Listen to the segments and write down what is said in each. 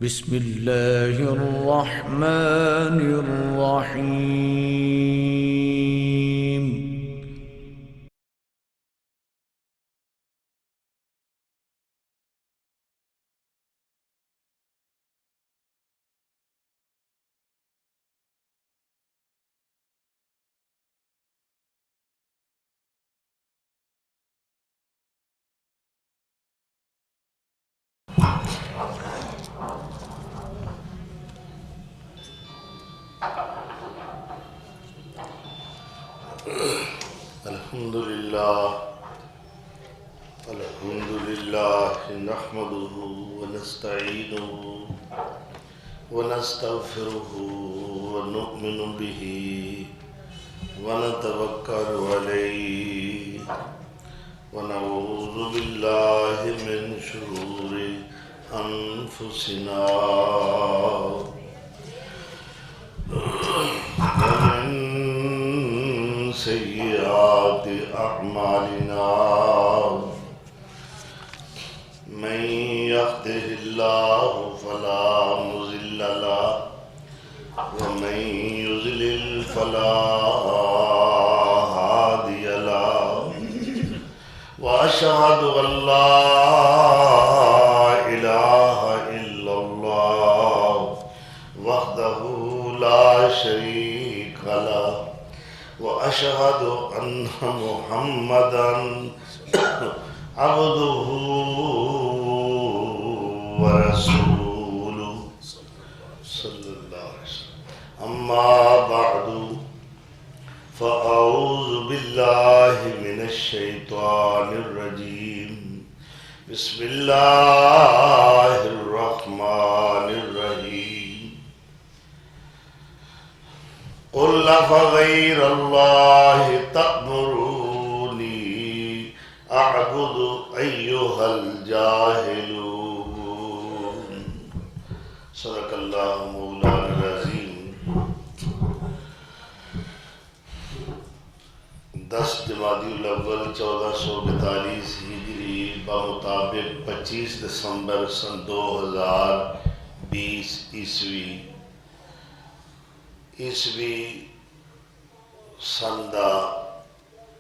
بسم الله الرحمن الرحيم. الحمد لله نحمده ونستعينه ونستغفره ونؤمن به ونتوكل عليه ونعوذ بالله من شرور أنفسنا ومن سيئات أعمالنا من يهده الله فلا مضل له ومن يضلل فلا هادي له وأشهد أن لا إله إلا الله وحده لا شريك له وأشهد أن محمدًا عبده ورسوله صلى الله عليه وسلم. أما بعد فأعوذ بالله من الشيطان الرجيم. بسم الله الرحمن الرحيم. قل أفغير الله تأمروني أعبد أيها الجاهلون. صدق الله مولانا العظيم. 10 جمادی الاول 1442 ہجری بمطابق 25 دسمبر سن 2020 عیسوی سن دا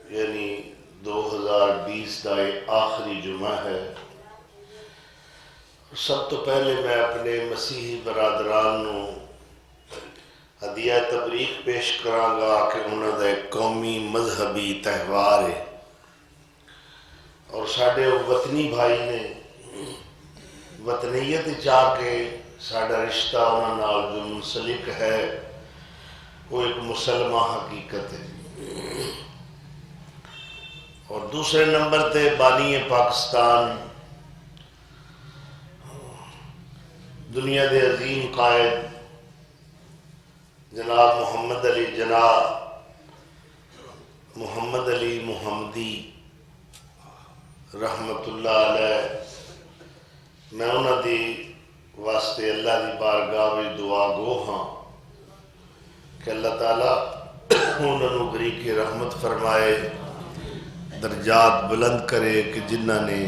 یعنی 2020 دا آخری جمعہ ہے. سب تو پہلے میں اپنے مسیحی برادران نو ہدیہ تبریک پیش کراں گا کہ انہوں دا ایک قومی مذہبی تہوار ہے اور ساڑھے وطنی بھائی نے وطنیت چاہ کے ساڑھا رشتہ انہوں نال جو منسلک ہے وہ ایک مسلمہ حقیقت ہے. اور دوسرے نمبر تے بانی پاکستان دنیا دے عظیم قائد جناب محمد علی محمدی رحمت اللہ علیہ. میں انہوں دی واسطے اللہ دی بارگاہ میں دعا گو ہاں کہ اللہ تعالیٰ انہوں بری کی رحمت فرمائے، درجات بلند کرے کہ جنہوں نے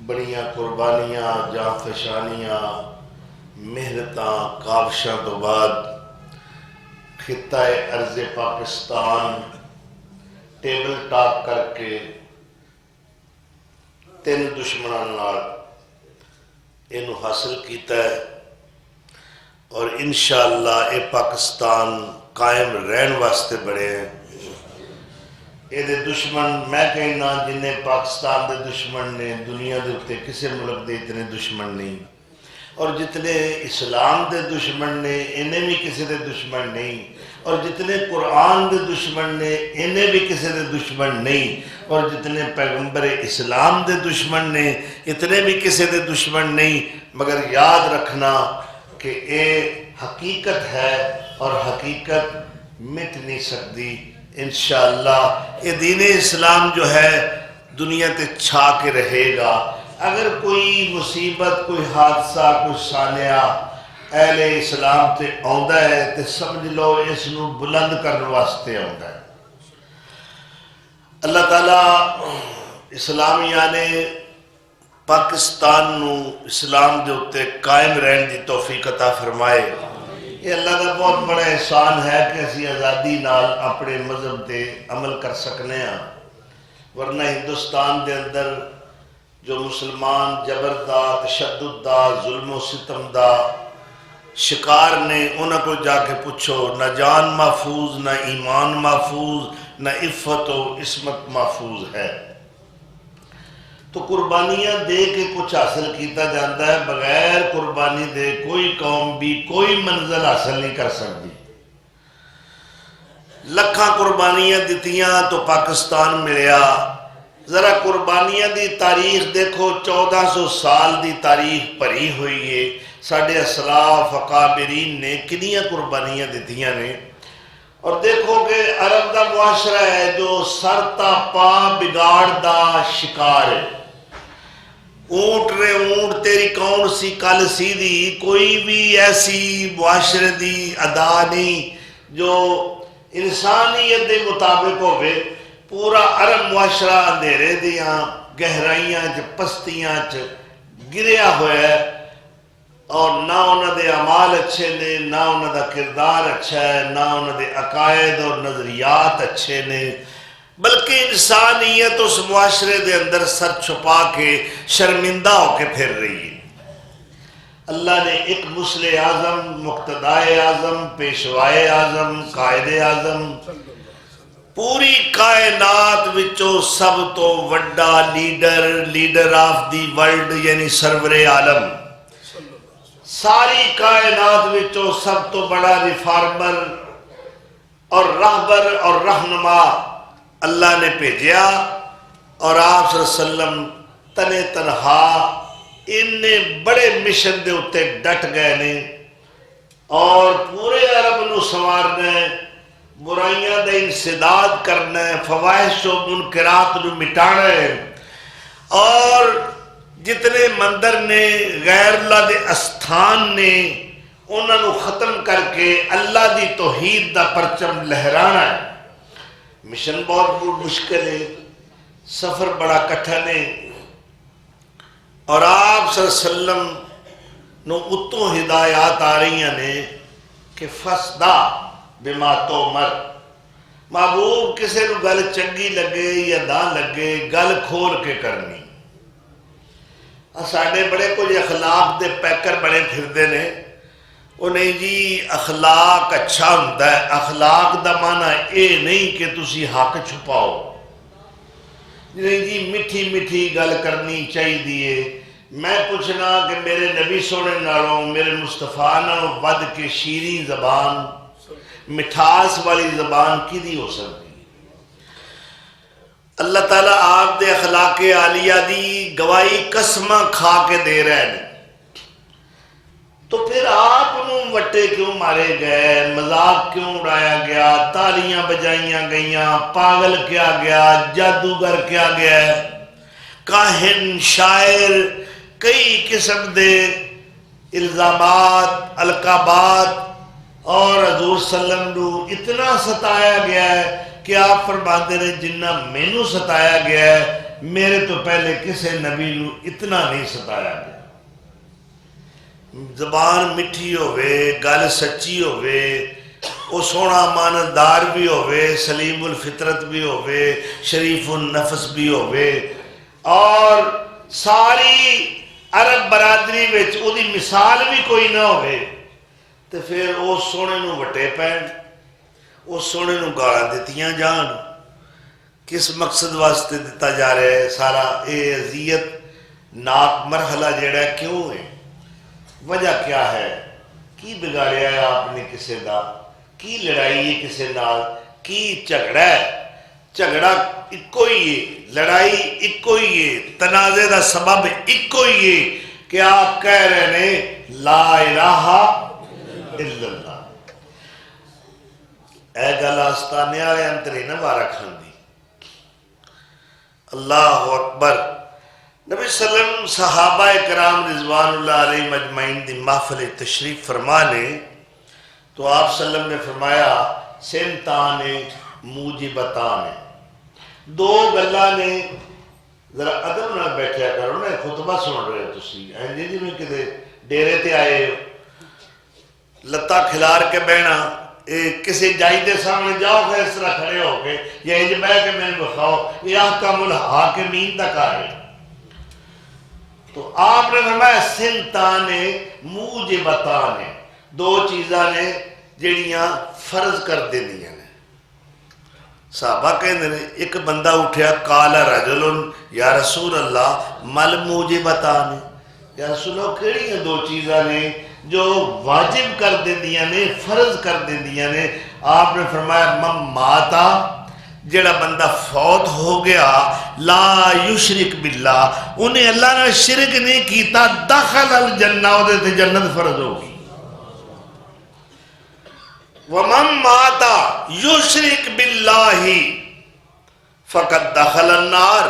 بڑیاں قربانیاں جانفشانیاں محنتاں کاوشاں تو بعد خطہ ارض پاکستان ٹیبل ٹاک کر کے 3 دشمنان نال انہوں حاصل کیتا ہے اور انشاءاللہ اے پاکستان قائم رہن واسطے بڑے ہیں. اے دے دشمن میں کہنا جنہیں پاکستان دے دشمن نے دنیا دے اتے کسی ملک دے اتنے دشمن نہیں، اور جتنے اسلام دے دشمن نے انہیں بھی کسی دے دشمن نہیں، اور جتنے قرآن دے دشمن نے انہیں بھی کسی دے دشمن نہیں، اور جتنے پیغمبر اسلام دے دشمن نے اتنے بھی کسی دے دشمن نہیں. مگر یاد رکھنا کہ اے حقیقت ہے اور حقیقت مٹ نہیں سکتی. انشاءاللہ یہ دین اسلام جو ہے دنیا تے چھا کے رہے گا. اگر کوئی مصیبت کوئی حادثہ کوئی سانحہ اہل اسلام تے آندا ہے تے سمجھ لو اس نو بلند کرنے واسطے آندا ہے. اللہ تعالیٰ اسلامیہ نے پاکستان نو اسلام دے اتے قائم رہن دی توفیق عطا فرمائے۔ یہ اللہ کا بہت بڑا احسان ہے کہ اسی آزادی نال اپنے مذہب دے عمل کر سکنے ہیں، ورنہ ہندوستان دے اندر جو مسلمان جبر دا، تشدد دا، ظلم و ستم دا شکار نے، انہاں کو جا کے پوچھو، نہ جان محفوظ، نہ ایمان محفوظ، نہ عفت و عصمت محفوظ ہے۔ تو قربانیاں دے کے کچھ حاصل کیتا جاتا ہے، بغیر قربانی دے کوئی قوم بھی کوئی منزل حاصل نہیں کر سکتی۔ لکھاں قربانیاں دیتیاں تو پاکستان ملیا۔ ذرا قربانیاں دی تاریخ دیکھو، 1400 سال دی تاریخ بھری ہوئی ہے۔ ساڈے اسلاف اکابرین نے کنیاں قربانیاں دیتیاں نے، اور دیکھو کہ عرب دا معاشرہ ہے جو سر تا پا بگاڑ دا شکار ہے۔ اونٹ رے اونٹ تیری کون سی کل سی دی، کوئی بھی ایسی معاشرے دی ادا نہیں جو انسانیت دے مطابق ہوئے۔ پورا عرب معاشرہ اندھیرے دیاں گہرائیاں پستیاں گریا ہوا ہے، اور نہ انہوں دے اعمال اچھے نے، نہ انہوں دا کردار اچھا ہے، نہ انہوں دے عقائد اور نظریات اچھے نے، بلکہ انسانیت اس معاشرے دے اندر سر چھپا کے شرمندہ ہو کے پھر رہی ہے۔ اللہ نے ایک مصلح اعظم، مقتدائے اعظم، پیشوائے اعظم، قائد اعظم، پوری کائنات وچوں سب تو وڈا لیڈر آف دی ورلڈ یعنی سرور عالم، ساری کائنات وچوں سب تو بڑا ریفارمر اور رہبر اور رہنما اللہ نے بھیجیا، اور آپ صلی اللہ علیہ وسلم تنے تنہا اننے بڑے مشن دے اتے ڈٹ گئے نے، اور پورے عرب نو سنوارنا ہے، برائیاں دے انسداد کرنا ہے، فواحش و منکرات نو مٹانا ہے، اور جتنے مندر نے غیر اللہ دے استھان نے انہاں نو ختم کر کے اللہ دی توحید دا پرچم لہرانا ہے۔ مشن بہت مشکل ہے، سفر بڑا کٹھن ہے، اور آپ صلی اللہ علیہ وسلم نو اتوں ہدایات آ رہی ہیں کہ فسدا بما تومر، محبوب کسے نو گل چنگی لگے یا نہ لگے گل کھول کے کرنی۔ ساڈے بڑے کچھ اخلاق دے پیکر بڑے پھردے نے، وہ نہیں جی اخلاق اچھا ہوتا ہے، اخلاق دا معنی اے نہیں کہ تسی حق چھپاؤ، نہیں جی میٹھی میٹھی گل کرنی چاہیے دیئے۔ میں پوچھنا کہ میرے نبی سونے نالوں، میرے مصطفیٰ نالوں ود کے شیریں زبان، مٹھاس والی زبان کی دی ہو سکتی؟ اللہ تعالیٰ آپ دے اخلاق عالیہ دی گواہی قسمہ کھا کے دے رہے ہیں، تو پھر آپ انہوں وٹے کیوں مارے گئے، مذاق کیوں اڑایا گیا، تالیاں بجائیاں گئیاں، پاگل کیا گیا، جادوگر کیا گیا، کاہن، شاعر، کئی قسم دے الزامات، القابات، اور حضور صلی اللہ علیہ وسلم اتنا ستایا گیا ہے کہ آپ فرماتے رہے جنہ مینوں ستایا گیا ہے میرے تو پہلے کسے نبی نو اتنا نہیں ستایا گیا۔ زبان مٹھی ہوئے، گل سچی ہوئے، وہ سونا ماندار بھی ہوئے، سلیم الفطرت بھی ہوئے، شریف النفس بھی ہوئے، اور ساری عرب برادری وچ او دی مثال بھی کوئی نہ ہوئے، تو پھر وہ سونے نو وٹے پین، وہ سونے نو گاڑاں دیتیاں جان، کس مقصد واسطے دیتا جا رہا ہے؟ سارا اے اذیت ناک مرحلہ جیڑا ہے کیوں ہے؟ وجہ کیا ہے؟ کی بگاڑیا ہے آپ نے کسے دا؟ کی لڑائی ہے کسے نال؟ کی جھگڑا ہے؟ جھگڑا اکو ہی ہے، لڑائی اکو ہی ہے، تنازع دا سبب اکو ہی ہے کہ آپ کہہ رہے ہیں لا الہ الا اللہ۔ اے گل آستانے آئے انتری نہ بارہ کھاندی۔ اللہ اکبر۔ نبی صلی اللہ علیہ وسلم صحابہ کرام رضوان اللہ علیہ مجمعین دی محفل تشریف فرمانے تو آپ صلی اللہ علیہ وسلم نے فرمایا سنتان موجبتان، دو گلہ نے ذرا ادب نال بیٹھیا کرو نا، خطبہ سن رہے ہو تسی اینجے جی میں کدے ڈیرے تے آئے ہو لتا کھلار کے بہنا، کسی جائی دے سامنے جاؤ کہ اس طرح کھڑے ہو کے یا انج بہ کے میں بخاؤ، یہ احکام الحاکمین تک آئے۔ تو آپ نے فرمایا سنتانے موجبتانے، دو چیزاں نے جڑیاں فرض کر دینیاں نے۔ صحابہ کہندے نے ایک بندہ اٹھیا قال رجل یا رسول اللہ مل موجبتانے، یا رسول اللہ کیڑیاں دو چیزاں نے جو واجب کر دیندیاں نے، فرض کر دیندیاں نے؟ آپ نے فرمایا من ماتا، جڑا بندہ فوت ہو گیا لا یشرک باللہ، انہیں اللہ نے شرک نہیں کیتا، دخل الجنہ، وہ تے جنت فرض ہوگی۔ وَمَن مَاتَ یشرک باللہ فقد دخل النار،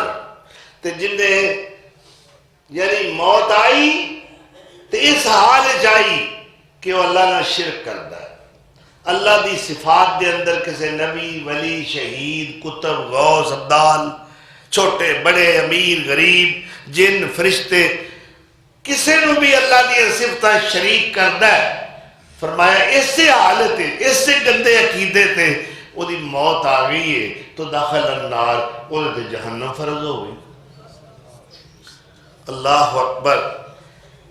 تے جنہیں یعنی موت آئی تے اس حال جائی کہ وہ اللہ نے شرک کردا ہے، اللہ دی صفات دے اندر کسی نبی ولی شہید کتب غوث ابدال چھوٹے بڑے امیر غریب جن فرشتے کسی نو بھی اللہ دی صفتاں شریک کردا ہے، فرمایا اس سے حالت اس سے گندے عقیدے تے وہ دی موت آ گئی ہے تو داخل النار، وہ تے جہنم فرض ہو گئی۔ اللہ اکبر۔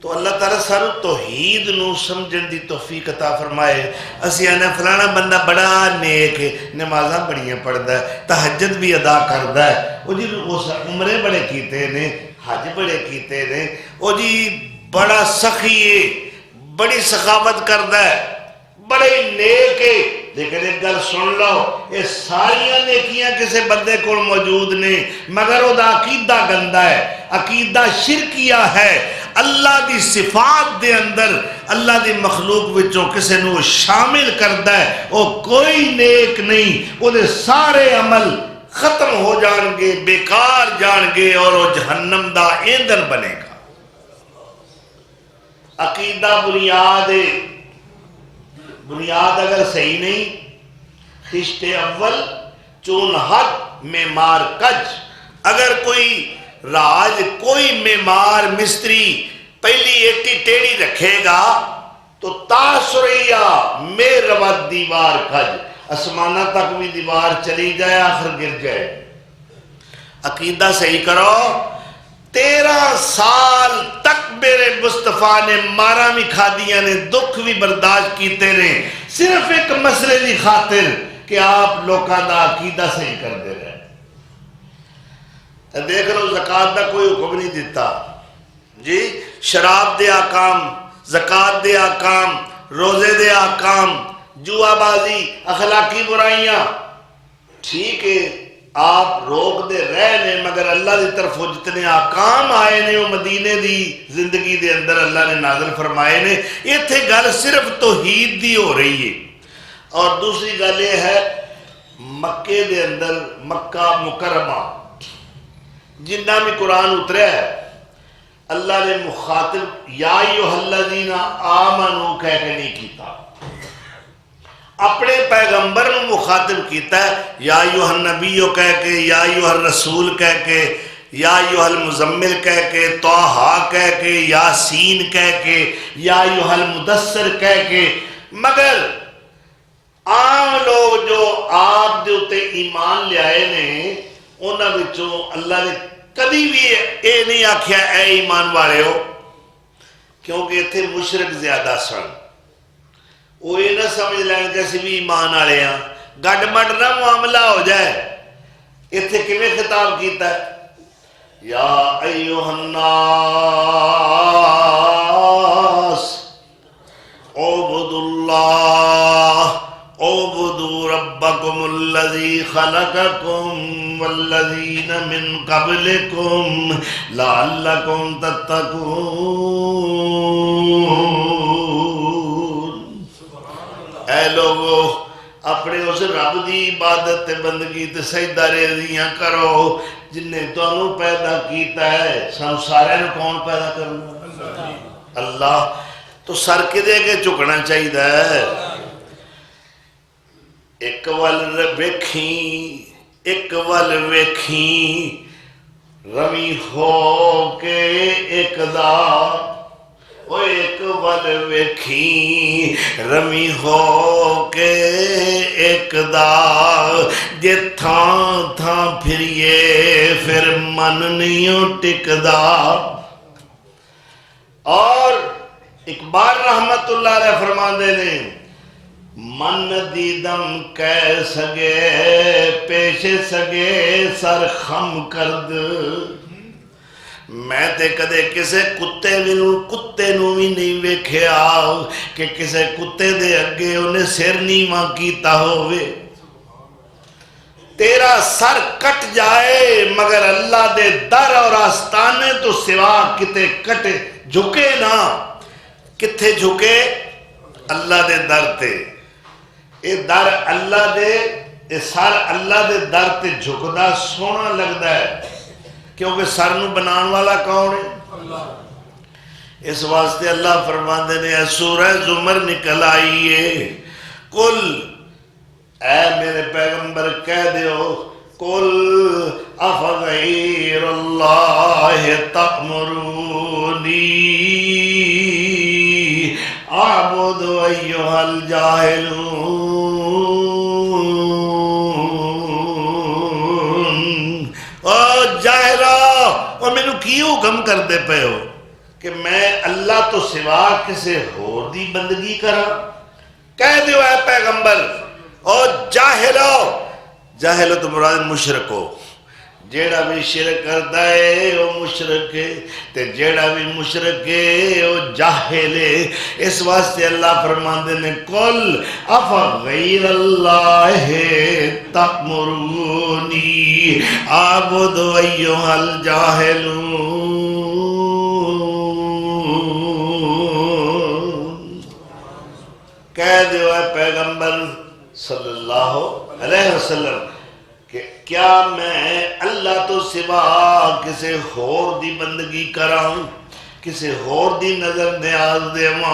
تو اللہ تعالیٰ سارو توحید نو سمجھن دی توفیق عطا فرمائے۔ اسی آنا فلانا بندہ بڑا نیک ہے، نمازاں بڑیاں پڑھدا ہے، تہجد بھی ادا کردا ہے، وہ جی عمرے بڑے کیتے نے، حج بڑے کیتے نے، وہ جی بڑا سخی ہے، بڑی سخاوت کردا ہے، بڑے نیک ہے، لیکن ایک گل سن لو، یہ ساریاں نیکیاں کسے بندے کو موجود نہیں مگر وہ دا عقیدہ گندا ہے، عقیدہ شرکیہ ہے، اللہ دی صفات دے اندر اللہ دی مخلوق وچوں کسے نو شامل کردا ہے، وہ کوئی نیک نہیں، وہ دے سارے عمل ختم ہو جان گے، بیکار جان گے اور وہ جہنم دا ایندھن بنے گا۔ عقیدہ بنیاد ہے، بنیاد اگر صحیح نہیں، خشت اول چون حد معمار کج، اگر کوئی راج کوئی معمار مستری پہلی ایٹی ٹیڑھی رکھے گا تو تاثریہ میں روت دیوار کج، اسمانہ تک بھی دیوار چلی جائے آخر گر جائے۔ عقیدہ صحیح کرو، 13 سال تک میرے مصطفیٰ نے مارا بھی کھا دیا نے، دکھ بھی برداشت کیتے نے، صرف ایک مسئلے دی خاطر کہ آپ لوکاں دا عقیدہ صحیح کر دے رہے۔ دیکھ لو زکاة دا کوئی حکم نہیں دیتا جی، شراب دے آکام، زکاة دے آکام، روزے دے آکام، جوا بازی، اخلاقی برائیاں، ٹھیک ہے آپ روک دے رہے نے، مگر اللہ دی طرف جتنے آکام آئے نے وہ مدینے دی زندگی دے اندر اللہ نے نازل فرمائے نے۔ یہ تھے گل صرف توحید دی ہو رہی ہے۔ اور دوسری گل یہ ہے مکے دے اندر مکہ مکرمہ جنہ میں قرآن اتریا ہے، اللہ نے مخاطب یا ایھا الذین آمنو کہہ کے نہیں کیتا، اپنے پیغمبر نے مخاطب کیتا ہے یا ایھا النبی کہہ کے، یا ایھا الرسول کہہ کے، یا ایھا المزمل کہہ کے، طٰہٰ کہہ کے، یاسین کہہ کے، یا ایھا المدثر کہہ کے، مگر عام لوگ جو آپ دے اتے ایمان لے آئے نے انہاں وچوں اللہ نے کبھی بھی اے نہیں آکھیا اے ایمان والے ہو، کیونکہ اتھے مشرک زیادہ سن، وہ یہ نہ سمجھ لیں کہ اسی بھی ایمان والے ہیں، گڈ مڈ نہ معاملہ ہو جائے۔ اتھے کیویں خطاب کیتا ہے یا ایھا الناس اعبدوا اللہ اعبدوا ربکم الذی خلقکم والذین من قبلکم لعلکم تتقون۔ اے لوگو اپنے اس رب دی عبادت تے بندگی تے سجدہ ریزیاں کرو جن نے تانوں پیدا کیتا ہے۔ سانوں سارے نوں کون پیدا کرنا؟ اللہ۔ تو سر کدے کے چکنا چاہیے؟ ایک ول ویکھیں، ایک ول ویکھیں، رمی ہو کے ایک دا وہ ایک ول ویکھی رمی ہو کے ایک دا جے تھان تھان پھریے پھر من نہیں ٹکدا اور اقبال رحمت اللہ علیہ فرماندے نے من دیدم کہہ سگے پیش سگے سر خم کرد میں تے کدے کسے کتے نو بھی نہیں ویکھیا کہ کسے کتے دے اگے انہیں سر نیواں کیتا ہوئے تیرا سر کٹ جائے مگر اللہ دے در اور آستانے تو سوا کتے کٹ جھکے نا کتے جھکے اللہ دے در تے اے در اللہ دے اے سر اللہ دے در تے جھکدا سونا لگدا ہے کیونکہ سر نو بنان والا کون ہے اللہ اس واسطے اللہ فرماندے نے سورہ زمر نکل آئیے کل اے میرے پیغمبر کہہ دیو کل افغیر اللہ تأمرونی اعبد ایہا الجاہلون او جاہلہ اور میں نو کی حکم کر دے پہ ہو کہ میں اللہ تو سوا کسے ہور دی بندگی کرا کہہ دیو اے پیغمبر او جاہلو جاہلو تو مراد مشرک ہو جیڑا بھی شرک کرتا ہے وہ مشرک ہے تے جیڑا بھی مشرک ہے وہ جاہل ہے اس واسطے اللہ فرماندے نے کل افغیر اللہ تأمرونی اعبد ایہا الجاہلون کہہ دیو اے پیغمبر صلی اللہ علیہ وسلم کہ کیا میں اللہ تو سوا کسے ہور دی بندگی کراں کسے ہور دی نظر نیاز دیواں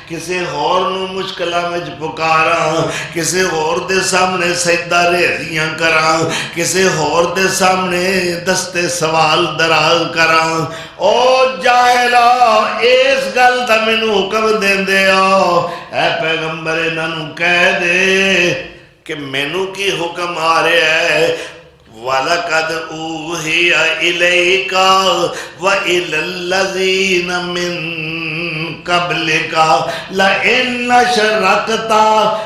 کسے ہور نو مشکلہ میں پکاراں کسے ہور دے سامنے سجدہ ریزیاں کراں کسے ہور دے سامنے دستے سوال دراز کراں او جاہلا اس گل دا مینوں حکم دین دے اے پیغمبر انہاں کہہ دے کہ مینوں کی حکم آ رہا ہے وَلَقَدْ أُوحِيَ إِلَيْكَ وَإِلَى الَّذِينَ مِن قَبْلِكَ لَئِنْ أَشْرَكْتَ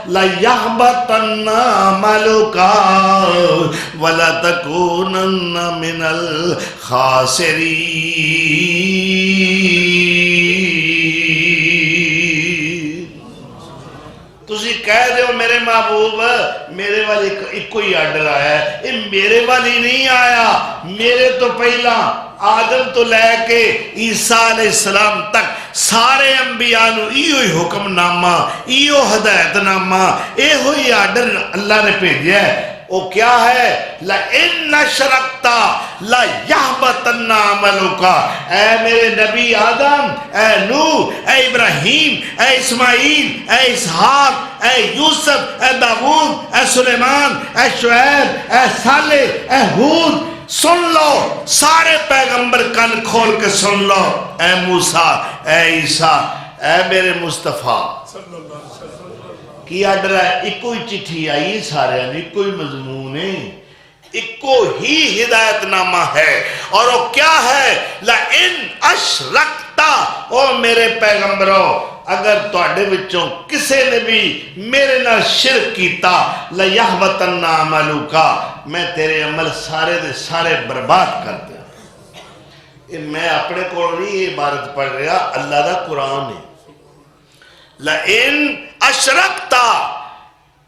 لَيَحْبَطَنَّ عَمَلُكَ وَلَتَكُونَنَّ مِنَ الْخَاسِرِينَ تُسی کہہ دے ہو میرے محبوب میرے والی ایک کوئی آرڈر آیا ہے یہ میرے والی نہیں آیا میرے تو پہلا آدم تو لے کے عیسیٰ علیہ السلام تک سارے انبیاء نو ایہو ہی حکم نامہ ایہو ہدایت نامہ ایہو ہی آرڈر اللہ نے بھیجا ہے وہ کیا ہے لَإِنَّ شَرَكْتَ لَيَحْبَطَنَّ عَمَلُكَ اے میرے نبی آدم اے نوح اے ابراہیم اے اسماعیل اے اسحاق اے یوسف اے داؤد اے سلیمان اے شعیب اے صالح اے ہود سن لو سارے پیغمبر کن کھول کے سن لو اے موسیٰ اے عیسیٰ اے میرے مصطفیٰ کی آڈر ہے ایک کوئی چٹھی آئی سارے ہیں ایک کوئی مضمون ہے ایک ہی ہدایت نامہ ہے اور وہ کیا ہے لَإِنْ أَشْرَكْتَ او میرے پیغمبروں اگر تواڈے وچوں کسے نے بھی میرے نال شرک کیتا لَيَحْبَطَنَّ عَمَلُكَ میں تیرے عمل سارے دے سارے برباد کر دیا میں اپنے کو نہیں یہ عبارت پڑھ رہا اللہ دا قرآن ہے لَإِنْ أَشْرَكْتَ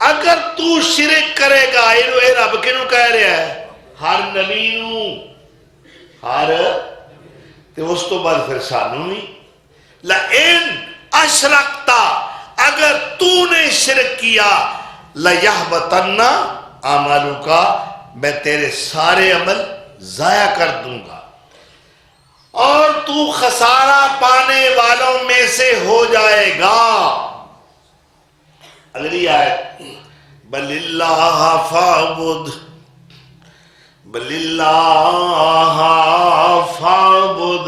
اگر تو شرک کرے گا اے رب کنوں کہہ رہا ہے ہر نبی نو ہر تے اس تو بعد پھر سانوں نہیں لَإِنْ أَشْرَكْتَ اگر تو نے شرک کیا لَيَحْبَطَنَّ عَمَلُكَ میں تیرے سارے عمل ضائع کر دوں گا اور تو خسارہ پانے والوں میں سے ہو جائے گا اگلی آیت بل اللہ فاعبد بل اللہ فعبد،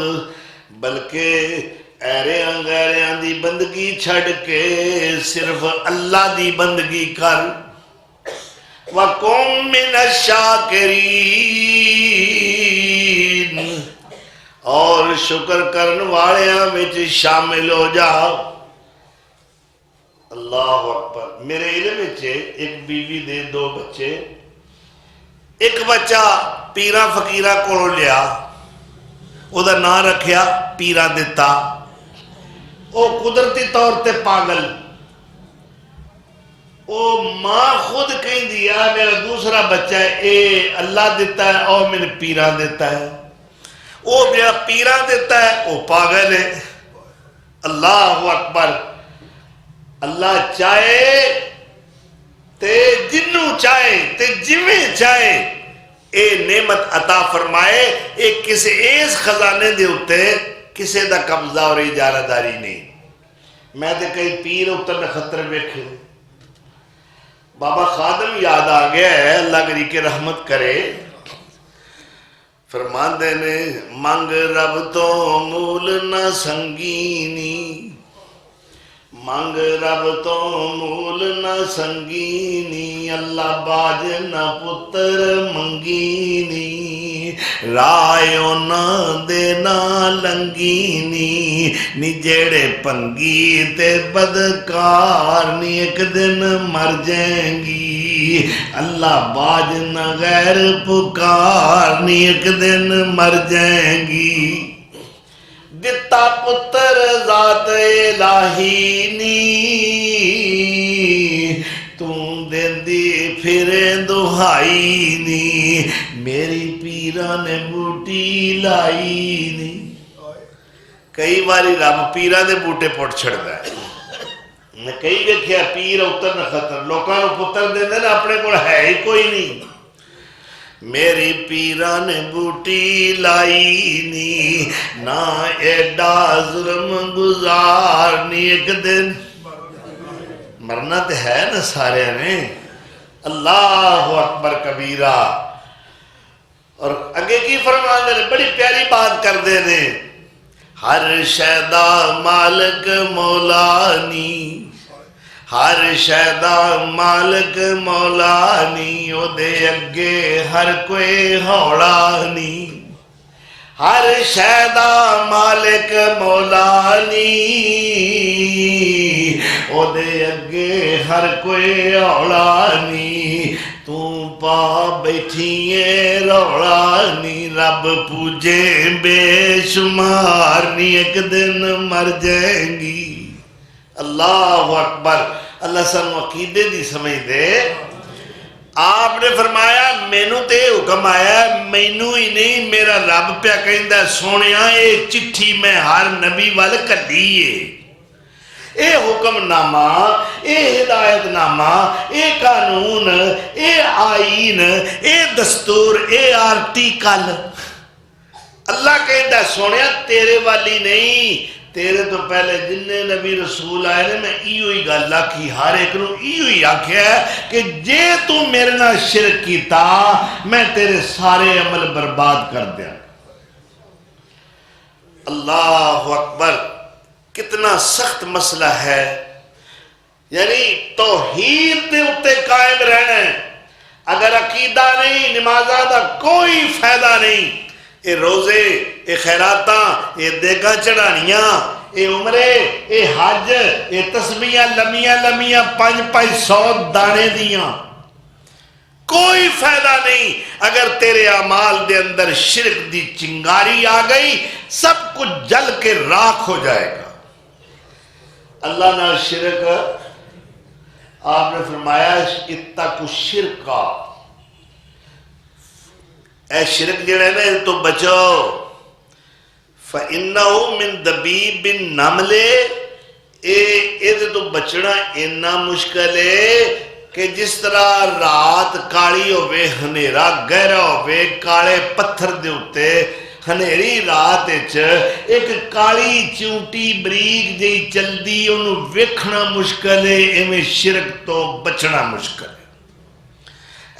بلکہ ایریاں غیریاں دی بندگی چھڑ کے صرف اللہ دی بندگی کر۔ وَقُم مِّنَ الشَّاكِرِينَ، اور شکر کرن والیاں وچ شامل ہو جا۔ اللہ اکبر۔ میرے علم وچ ایک بیوی دے 2 بچے، ایک بچہ پیراں فقیراں کولوں لیا، او دا نام رکھیا پیراں دتا، او قدرتی طور تے پاگل، او ماں خود کہیں دیا میرا دوسرا بچہ ہے اے اللہ دیتا ہے اور میں نے پیراں دیتا ہے، او میرا پیراں دیتا ہے او پاگل ہے۔ اللہ اکبر۔ اللہ چاہے تے جنوں چاہے تے جویں چاہے اے نعمت عطا فرمائے، اے کسے ایس خزانے دے ہوتے کسے دا قبضہ اور اجارہ داری نہیں۔ میں تے کئی پیر اتر میں خطر بیکھے، بابا خادم یاد آ گیا ہے، اللہ گری کے رحمت کرے، فرمان دینے منگ رب تو مول نہ سنگینی، منگ رب تو مول نہ سنگینی، اللہ باج نہ پتر منگینی، رائیو نہ دینا لنگینی، نی جیڑے پنگی تے بدکار نی ایک دن مر جائیں گی، اللہ باج نہ غیر پکار نی ایک دن مر جائیں گی۔ دتا پتر ذات الہی نی، تم دیندی پھریں دہائی نی، میری پیران نے بوٹی لائی نی۔ کئی باری رب پیران دے بوٹے پوٹ چھڑ دا ہے، میں کئی دیکھیا پیر اتر نہ خطر، لوکاں نو پتر دے دے اپنے کو ہے ہی کوئی نہیں، میری پیران نے بوٹی لائی نی، نہ ایڈا ظلم گزارنی، ایک دن مرنا تے ہے نا سارے نے۔ اللہ اکبر کبیرہ۔ اور اگے کی فرمان دے بڑی پیاری بات کر دے نے، ہر شیدہ مالک مولانی، ہر شیدہ مالک مولانی، او دے اگے ہر کوئی ہوڑانی، ہر شیدہ مالک مولانی، او دے اگے ہر کوئی ہوڑانی، تو پا بیٹھیے روڑانی، رب پوجے بے شمارنی، ایک دن مر جائیں گی۔ اللہ اکبر۔ اللہ سن عقیدے دی سمجھ دے، آپ نے فرمایا مینوں تے حکم آیا، مینوں ہی نہیں میرا رب پیا کہندا سونیا اے چٹھی میں ہر نبی وال کڈی ہے، اے حکم نامہ، اے ہدایت نامہ، اے قانون، اے آئین، اے دستور، اے آرٹیکل، اللہ کہندا سونیا تیرے والی نہیں، تیرے تو پہلے جننے نبی رسول آئے نے میں ایو ہی گل آکھی، ہر ایک نو ایو ہی آکھیا ہے کہ جے تو میرے نال شرک کیتا میں تیرے سارے عمل برباد کر دیا۔ اللہ اکبر۔ کتنا سخت مسئلہ ہے، یعنی توحید دے اتے قائم رہنا ہے، اگر عقیدہ نہیں نمازہ دا کوئی فائدہ نہیں، اے روزے، اے خیراتاں، اے دیگاں چڑھانیاں، اے عمرے، اے حج، اے تسبیحاں لمیاں لمیاں 500 دانے دیاں، کوئی فائدہ نہیں اگر تیرے اعمال دے اندر شرک دی چنگاری آ گئی، سب کچھ جل کے راکھ ہو جائے گا۔ اللہ نہ شرک، آپ نے فرمایا اتقوا الشرک، اے شرک جڑا ہے نا تو بچو، فَإِنَّهُ مِن دَبِيبِ النَّمْلِ، اے تو بچنا اتنا مشکل ہے کہ جس طرح رات کالی ہوئے ہنیرا گہرا ہوئے کالے پتھر دے ہوتے ہنیری رات ایک کالی چونٹی بریک جی چلدی انہوں ویکھنا مشکل ہے، ایمیں شرک تو بچنا مشکل ہے۔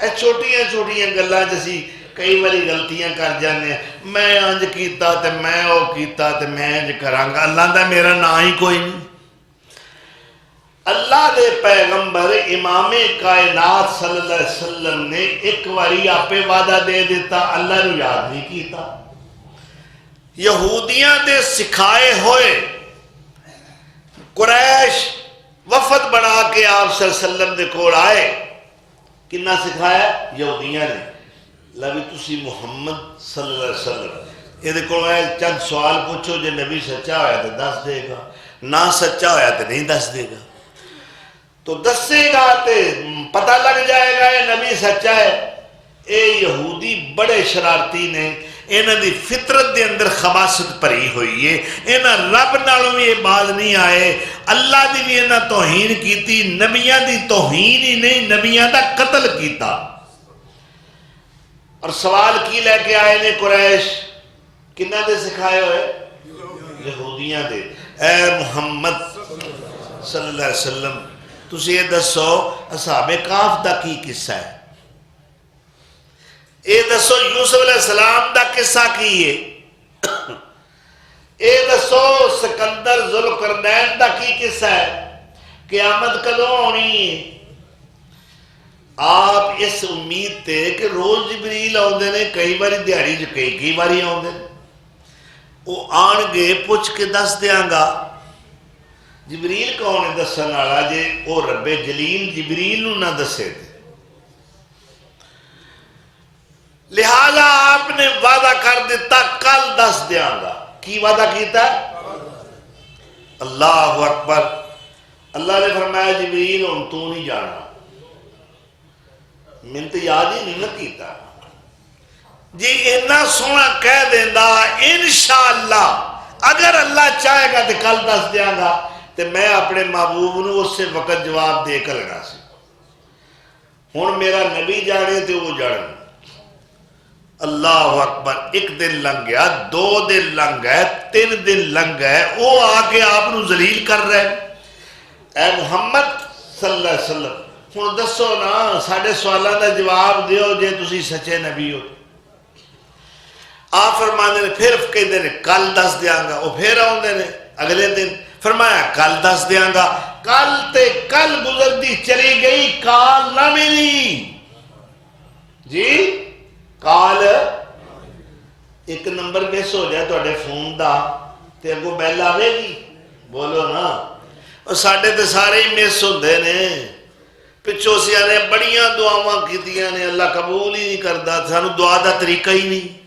اے چھوٹیاں چھوٹیاں گلاں جیسی کئی باری غلطیاں کر جانے میں انج کیتا تے میں او کیتا تے میں انج کرانگا اللہ دا میرا نا ہی کوئی نہیں اللہ دے پیغمبر امام کائنات صلی اللہ علیہ وسلم نے ایک واری آپے وعدہ دے دیتا اللہ نے یاد نہیں کیتا یہودیاں دے سکھائے ہوئے قریش وفد بنا کے آپ صلی اللہ علیہ وسلم دے کول آئے کنہ سکھایا یہودیاں نے لبی تسی محمد صلی اللہ علیہ وسلم یہ دیکھو چند سوال پوچھو جو نبی سچا ہویا تو دس دے گا نہ سچا ہویا تو نہیں دس دے گا تو دسے گا تو پتہ لگ جائے گا یہ نبی سچا ہے اے یہودی بڑے شرارتی نے انہاں دی فطرت دے اندر خباثت پری ہوئی ہے انہاں رب نالوں بھی یہ بات نہیں آئے اللہ دی بھی انہاں توہین کیتی نبیاں دی توہین ہی نہیں نبیاں دا قتل کیتا اور سوال کی لے کے آئے نے قریش کنہ دے سکھائے ہوئے یہودیاں دے اے محمد صلی اللہ علیہ وسلم تسی یہ دسو اصحاب کہف دا کی قصہ ہے اے دسو یوسف علیہ السلام دا قصہ کی ہے اے دسو سکندر ذوالقرنین دا کی قصہ ہے قیامت کدوں ہونی ہے آپ اس امید تے کہ روز جبریل آؤندے نے کئی باری دیہڑی جو کئی باری آؤندے نے وہ آن گے پوچھ کے دس دیاں گا جبریل کون ہے دسن والا جے او رب جلیل جبریل نو نہ دسے تھے لہذا آپ نے وعدہ کر دیتا کل دس دیاں گا کی وعدہ کیتا اللہ اکبر اللہ نے فرمایا جبریل ہن تو نہیں جانا من تو یاد ہی نہیں نہ کیتا جی اتنا سونا کہہ دینا انشاءاللہ اگر اللہ چاہے گا تو کل دس دیاں گا تو میں اپنے محبوب نو اس سے وقت جواب دے کر لگا سی ہن میرا نبی جانے تو وہ جانے اللہ اکبر ایک دن لنگ گیا دو دن لنگ گئے تین دن لنگ گئے وہ آکے آپ نو ذلیل کر رہے اے محمد صلی اللہ علیہ وسلم ہن دسو نا ساڑھے سوالوں دا جواب دیو جے تسی سچے نبی ہو آپ فرمانے نے پھر کہتے ہیں کل دس دیاں گا وہ پھر آؤندے نے اگلے دن فرمایا کل دس دیاں گا کل تے کل گزر دی چلی گئی کال نہ ملی جی کال ایک نمبر مس ہو جائے تو اڈے فون دا تے اگو بیل آوے گی بولو نا اور ساڑھے تے سارے ہی مس ہوندے نے پچھو سیا نے بڑیاں دعاواں کیتیاں نے اللہ قبول ہی نہیں کردا سانو دعا دا طریقہ ہی نہیں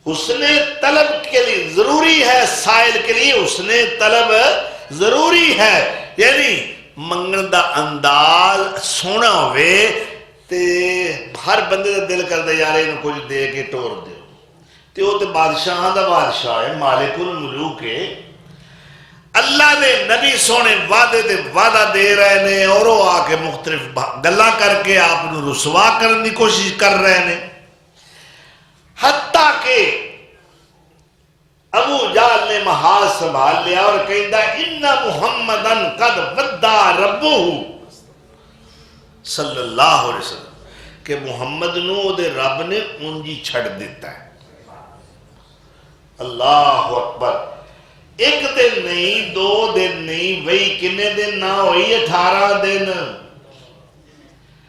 حسن طلب کے لیے ضروری ہے سائل کے لیے حسن طلب ضروری ہے یعنی منگن دا انداز سونا ہوئے تے ہر بندے دا دل کر دے یارے انہوں کچھ دے کے ٹور دے تے وہ تے بادشاہ دا بادشاہ ہے مالک الملوک ہے اللہ نے نبی سونے وعدے دے وعدہ دے رہے نے اور وہ آکے مختلف گلہ کر کے آپ نے رسوا کرنے کی کوشش کر رہے نے حتیٰ کہ ابو جہل نے محاذ سنبھال لیا اور کہندا ان محمدن قد ودع ربہ صلی اللہ علیہ وسلم کہ محمد نو دے رب نے انجی چھڑ دیتا ہے اللہ اکبر ایک دن نہیں دو دن نہیں وہی کنے دن نہ ہوئی 18 دن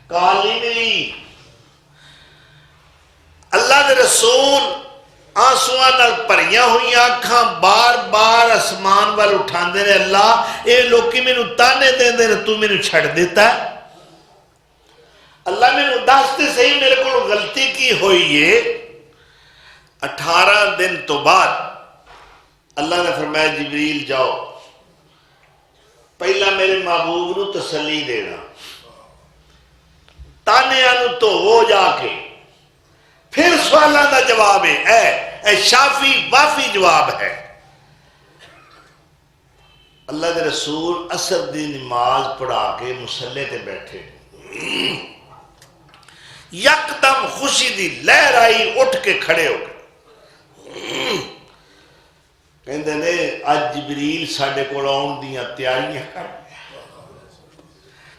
کالی نہیں اللہ دے رسول آنسوان نال پریاں ہوئی آنکھاں بار بار اسمان وال اٹھان دے اللہ اے لوکی میں نو تانے دے دے تو میں نو چھڑ دیتا ہے اللہ میں نو داستے صحیح میرے کو غلطی کی ہوئی ہے 18 دن تو بعد اللہ نے فرمایا جبریل جاؤ پہلا میرے محبوب نو تسلی دینا تانے آنو تو ہو جا کے پھر سوالوں کا جواب ہے اے شافی وافی جواب ہے اللہ کے رسول عصر دی نماز پڑھا کے مصلے تے بیٹھے یکدم خوشی دی لہر آئی اٹھ کے کھڑے ہو گئے کہندے نے آج جبریل ساڑھے کو آن دیاں تیاریاں کر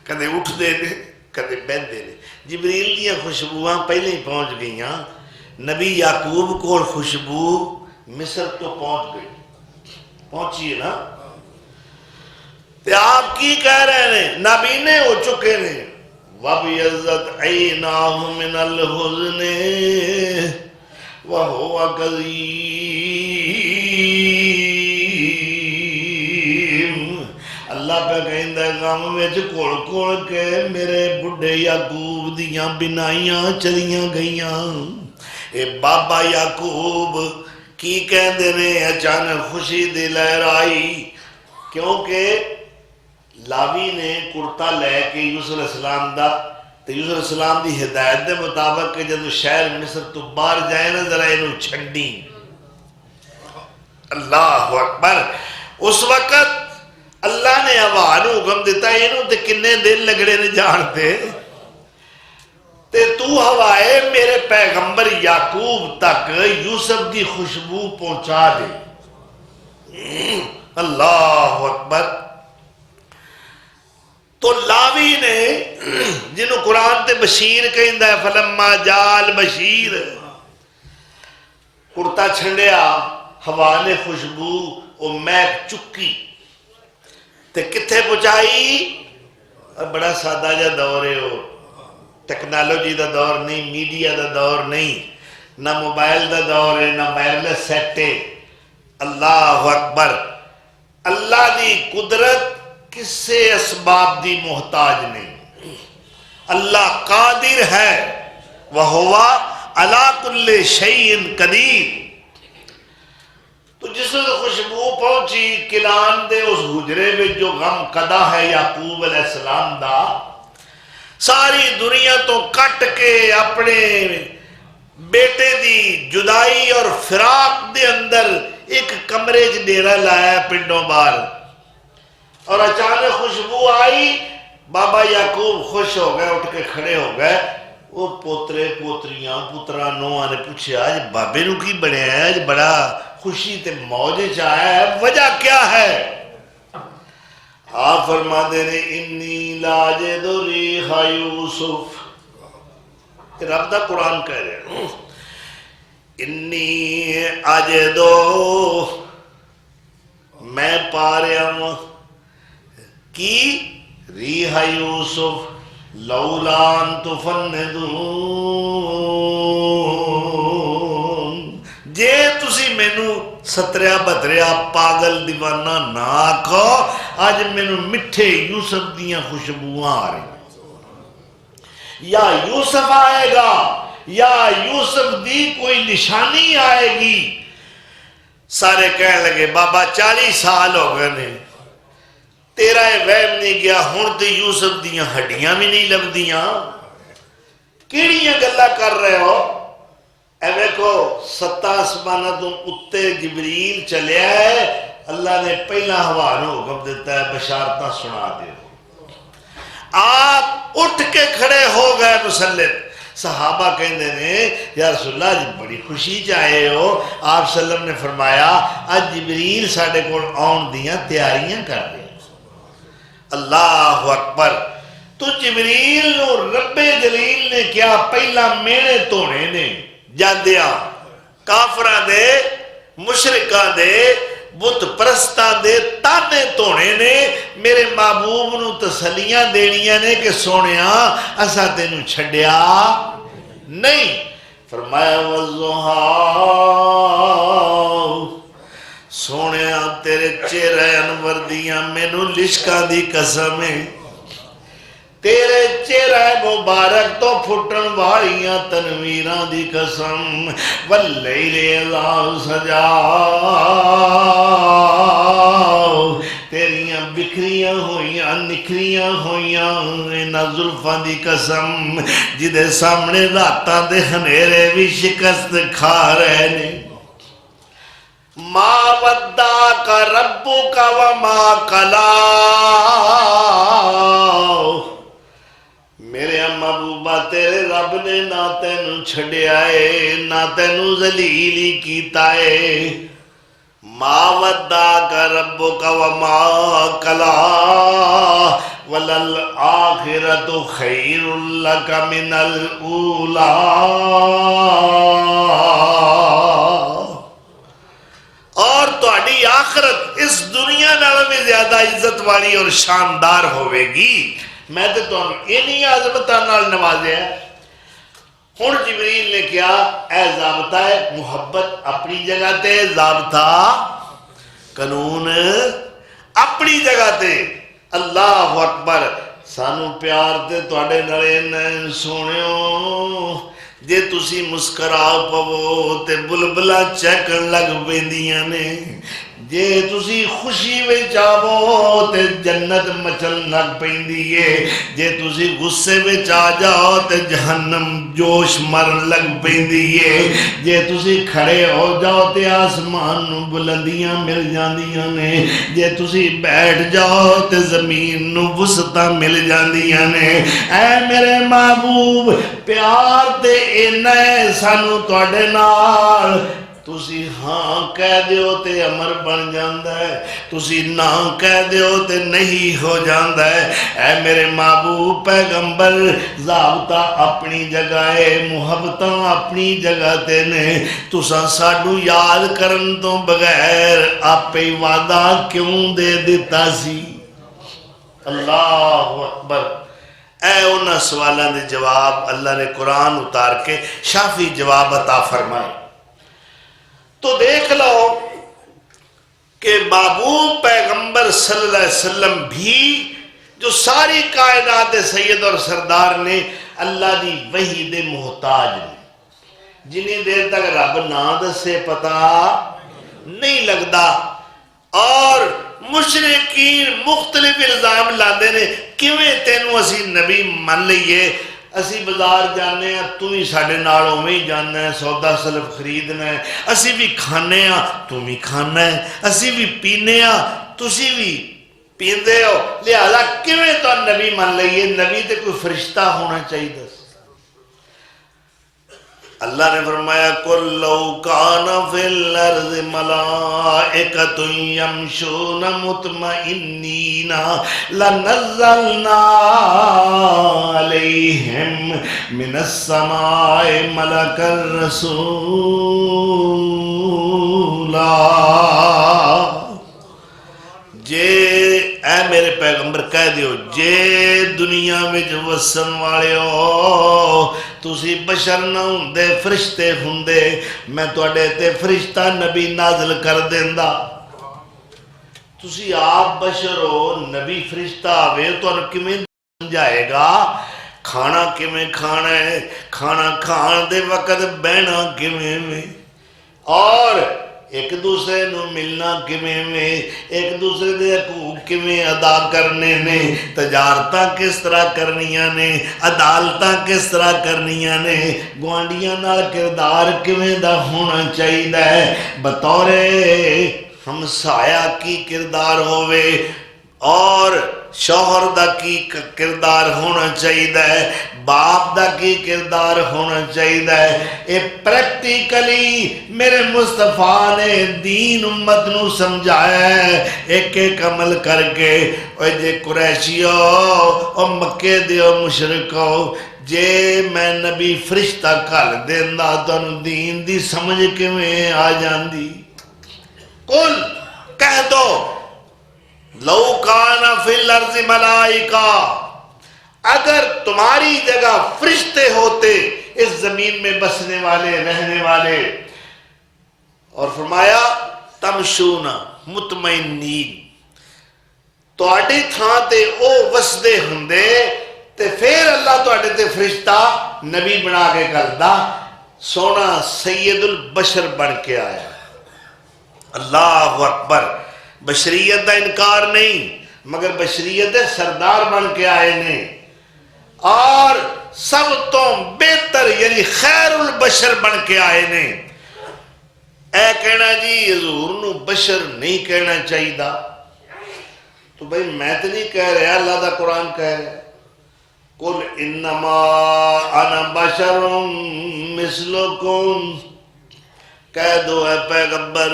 کہندے اٹھ دے دے کدے بہندے نے جبریل دیاں خوشبوواں پہلے ہی پہنچ گئیاں نبی یعقوب کو خوشبو مصر تو پہنچ گئی پہنچی ہے نا تے آپ کی کہہ رہے ہیں نابینے ہو چکے نے وَبِيَضَّتْ عَيْنَاهُ مِنَ الْحُزْنِ وَهُوَ كَظِيمٌ اللہ پہ کہندہ غم وچ کوڑ کوڑ کے میرے بڑھے یعقوب دیاں بنائیاں چلیاں گئیاں اے بابا یعقوب کی کہندے نے اچانک خوشی دی لہر آئی کیونکہ لاوی نے کرتا لے کے یوسف علیہ السلام دا تو یوسف علیہ السلام دی ہدایت دے مطابق کہ جب شہر مصر تو باہر جائے نا ذرا انہوں چھنڈی اللہ اکبر اس وقت اللہ نے آوانو حکم دیتا انہوں تے کنے دن لگڑے نے جانتے تے تو ہوائے میرے پیغمبر یعقوب تک یوسف دی خوشبو پہنچا دے اللہ اکبر تو لاوی نے جنہوں قرآن تے بشیر کہندہ ہے فلما جال بشیر کرتا چھنڈیا ہوا نے خوشبو او میک چکی تے کتھے پہنچائی بڑا سادہ جا دور ہے ہو ٹیکنالوجی دا دور نہیں میڈیا دا دور نہیں نہ موبائل دا دور ہے نہ وائرلیس سیٹ ہے اللہ اکبر اللہ دی قدرت کسے اسباب دی محتاج نہیں اللہ قادر ہے وَهُوَ عَلَىٰ كُلِّ شَيْءٍ قَدِيرٌ تو جس وقت خوشبو پہنچی کلان دے اس حجرے میں جو غم قدا ہے یعقوب علیہ السلام دا ساری دنیا تو کٹ کے اپنے بیٹے دی جدائی اور فراق دے اندر ایک کمرے چ ڈیرا لایا پنڈوں بار اور اچانک خوشبو آئی بابا یعقوب خوش ہو گئے اٹھ کے کھڑے ہو گئے وہ پوترے پوتریاں پترا نوہاں نے پوچھے آج بابے نو کی بڑے ہیں آج بڑا خوشی تے موج چاہے ہے وجہ کیا ہے آپ فرما دے رہے انی لاجد ریح یوسف رب دا قرآن کہہ رہے ہیں انی اجدو میں پا رہا ہوں کی ریح یوسف لولان تفندون جے تسی مینو ستریا بتریا پاگل دیوانہ نہ آکھو آج مینو مٹھے یوسف دیاں خوشبواں آ رہی یا یوسف آئے گا یا یوسف دی کوئی نشانی آئے گی سارے کہنے لگے بابا 40 سال ہو گئے نے تیرا وہم نہیں گیا ہن تے یوسف دیاں ہڈیاں بھی نہیں لبدیاں کیڑیاں گلا کر رہے ہو اے دیکھو 7 آسمانہ تم اتے جبریل چلیا ہے اللہ نے پہلا حوالہ حکم دیتا ہے بشارتہ سنا دے آپ اٹھ کے کھڑے ہو گئے مسلط صحابہ کہندے نے یا رسول اللہ جی بڑی خوشی چاہے ہو آپ صلی اللہ علیہ وسلم نے فرمایا آج جبریل ساڑھے کو آن دیاں تیاریاں کر دیں اللہ اکبر تو جبریل نو رب جلیل نے کیا پہلا میرے توڑے نے جاندیا کافرہ دے مشرکہ دے بت پرستہ دے تانے توڑے نے میرے محبوب نو تسلیاں دینیاں نے کہ سونیا اسا تینو چھڑیا نہیں فرمایا والضحا سونیا تیرے چہرے انور دیاں مینو لشکا دی قسم ہے تیرے چہرے مبارک تو پھٹن والیاں تنویران دی قسم واللیل اذا سجا تیریاں بکھریاں ہویاں نکھریاں ہویاں اینا زلفان دی قسم جدے سامنے راتاں دے ہنیرے بھی شکست کھا رہے نے ما ودعک ربک وما قلا میرے محبوبہ تیرے رب نے نہ تینو چھڑیا ہے نہ تینو ذلیلی کیتا ہے ما ودعک ربک وما قلا وَلَلْآخِرَةُ خَيْرٌ لَكَ مِنَ الْأُولَىٰ، اور تہاڈی آخرت اس دنیا نالوں بھی زیادہ عزت والی اور شاندار ہوے گی۔ میں تے تانوں انہی عظمتاں نال نوازیا ہے۔ ہن جبریل نے کیا، اے ضابطہ ہے محبت اپنی جگہ تے، ضابطہ قانون اپنی جگہ تے۔ اللہ اکبر، سانو پیار تے تواڈے نالے سونیو، جے تسی مسکرا پو تے بلبلا چہکن لگ پیندیاں نے، جے تسی خوشی وچ آو تے جنت مچل لگ پیندی ہے، جے تسی غصے وچ آ جاؤ تے جہنم جوش مر لگ پیندی ہے، جے تسی کھڑے ہو جاؤ تے آسمان نو بلندیاں مل جاندیاں نے، جے تسی بیٹھ جاؤ تے زمین نو وسطاں مل جاندیاں نے۔ اے میرے محبوب، پیار تے اینا ہے سانو تواڈے نال، تسی ہاں کہہ دیو تے امر بن جاندا ہے، تسی نہ کہہ دیو تے نہیں ہو جاندا ہے۔ اے میرے محبوب پیغمبر، ضابطہ اپنی جگہ ہے، محبتاں اپنی جگہ تے نے، تساں ساڈو یاد کرن تو بغیر آپے وعدہ کیوں دے دیتا سی؟ اللہ اکبر۔ اے انہاں سوالاں دے جواب اللہ نے قرآن اتار کے شافی جواب عطا فرمائے۔ تو دیکھ لو کہ محبوب پیغمبر صلی اللہ علیہ وسلم بھی جو ساری کائنات سید اور سردار نے، اللہ دی وحی دے محتاج نے، جنہیں دیر تک رب نہ دسے پتا نہیں لگتا۔ اور مشرکین مختلف الزام لاندے نے، کیویں تینوں اسی نبی من لئیے، اسی بازار جانے ہیں تو ہی ساڑھے نالوں میں ہی جانا ہے، سودا سلف خریدنا ہے، اسی بھی کھانے ہیں تو ہی کھانا ہے، اسی بھی پینے ہیں تسی بھی پیندے ہو، لہذا کیویں تو نبی من لئیے؟ نبی تے کوئی فرشتہ ہونا چاہیے۔ اللہ نے فرمایا قُلْ لَوْ كَانَ فِي الْأَرْضِ مَلَائِكَةٌ يَمْشُونَ مُطْمَئِنِّينَ لَنَزَّلْنَا عَلَيْهِمْ مِنَ السَّمَاءِ مَلَكًا رَسُولًا۔ جے اے میرے پیغمبر کہہ دیو، جے دنیا میں جو وسن والے ہو تسی بشر نہ ہوندے، فرشتے ہوندے، میں توڑے تے فرشتہ نبی نازل کر دیندہ۔ تسی آپ بشر ہو، نبی فرشتہ آوے تو انہوں کمیں سمجھائے گا؟ کھانا کمیں کھانا ہے، کھانا کھان دے وقت بہنا کمیں میں، اور ایک دوسرے نو ملنا کمیں میں، ایک دوسرے دے حقوق کمیں ادا کرنے نے، تجارتاں کس طرح کرنیاں نے، عدالتاں کس طرح کرنیاں نے، گوانڈیاں نال کردار کمیں دا ہونا چاہیے، بطور ہمسایہ کی کردار ہوئے اور شوہر دا کی کردار ہونا چاہیے، باپ دا کی کردار ہونا چاہیے۔ اے پریکٹیکلی میرے مصطفیٰ نے دین امت نو سمجھایا ہے، ایک ایک عمل کر کے۔ اوہ جے قریشیو اور مکے دیو مشرکو، جے میں نبی فرشتہ کھال دیندہ تو دین دی سمجھ کے میں آ جاندی۔ قل کہہ دو لو کان فی الارض ملائکہ، اگر تمہاری جگہ فرشتے ہوتے اس زمین میں بسنے والے رہنے والے، اور فرمایا تمشون مطمئنین، تو آڈی تھاں تے او وسدے ہندے تے پھر اللہ تو آڈے تے فرشتہ نبی بنا کے کردا، سونا سید البشر بن کے آیا۔ اللہ اکبر۔ بشریت دا انکار نہیں، مگر بشریت سردار بن کے آئے نے، اور سب تو بہتر یعنی خیر البشر بن کے آئے نے۔ اے کہنا جی حضور نو بشر نہیں کہنا چاہیے، تو بھئی میں تو نہیں کہہ رہا، اللہ دا قرآن کہہ رہا ہے قُلْ إِنَّمَا أَنَا بَشَرٌ مِثْلُكُمْ، کہہ دو اے پیغمبر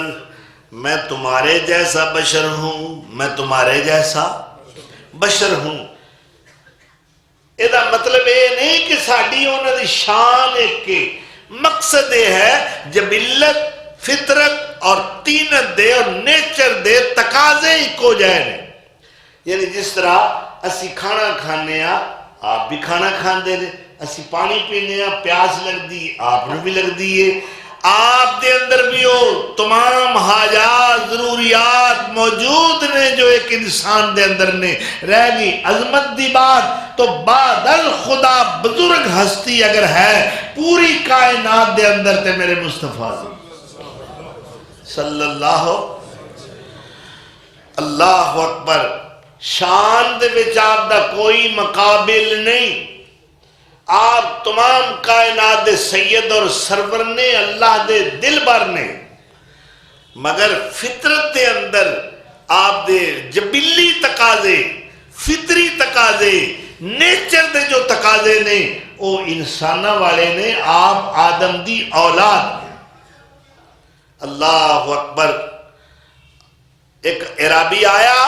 میں تمہارے جیسا بشر ہوں، میں تمہارے جیسا بشر ہوں۔ یہ مطلب یہ نہیں کہ ساری انہوں دی شان ایک کے، مقصد یہ ہے جبلت، فطرت اور تینت دے اور نیچر دے تقاضے ایکو جائے نے. یعنی جس طرح اسی کھانا کھانے ہاں آپ بھی کھانا کھاندے نے، اسی پانی پینے ہاں پیاس لگ دی آپ نے بھی لگ دیئے، آپ دے اندر بھی ہو تمام حاجات ضروریات موجود نے جو ایک انسان دے اندر نے. رہ گئی عظمت دی بات تو بعد الخدا بزرگ ہستی اگر ہے پوری کائنات دے اندر تے میرے مصطفیٰ صلی اللہ اکبر. شان دے وچ آپ دا کوئی مقابل نہیں، آپ تمام کائنات دے سید اور سرور نے، اللہ دے دل بر نے، مگر فطرت دے اندر آپ دے جبلی تقاضے، فطری تقاضے، نیچر دے جو تقاضے نے وہ انسانہ والے نے، آپ آدم دی اولاد نے. اللہ اکبر. ایک عرابی آیا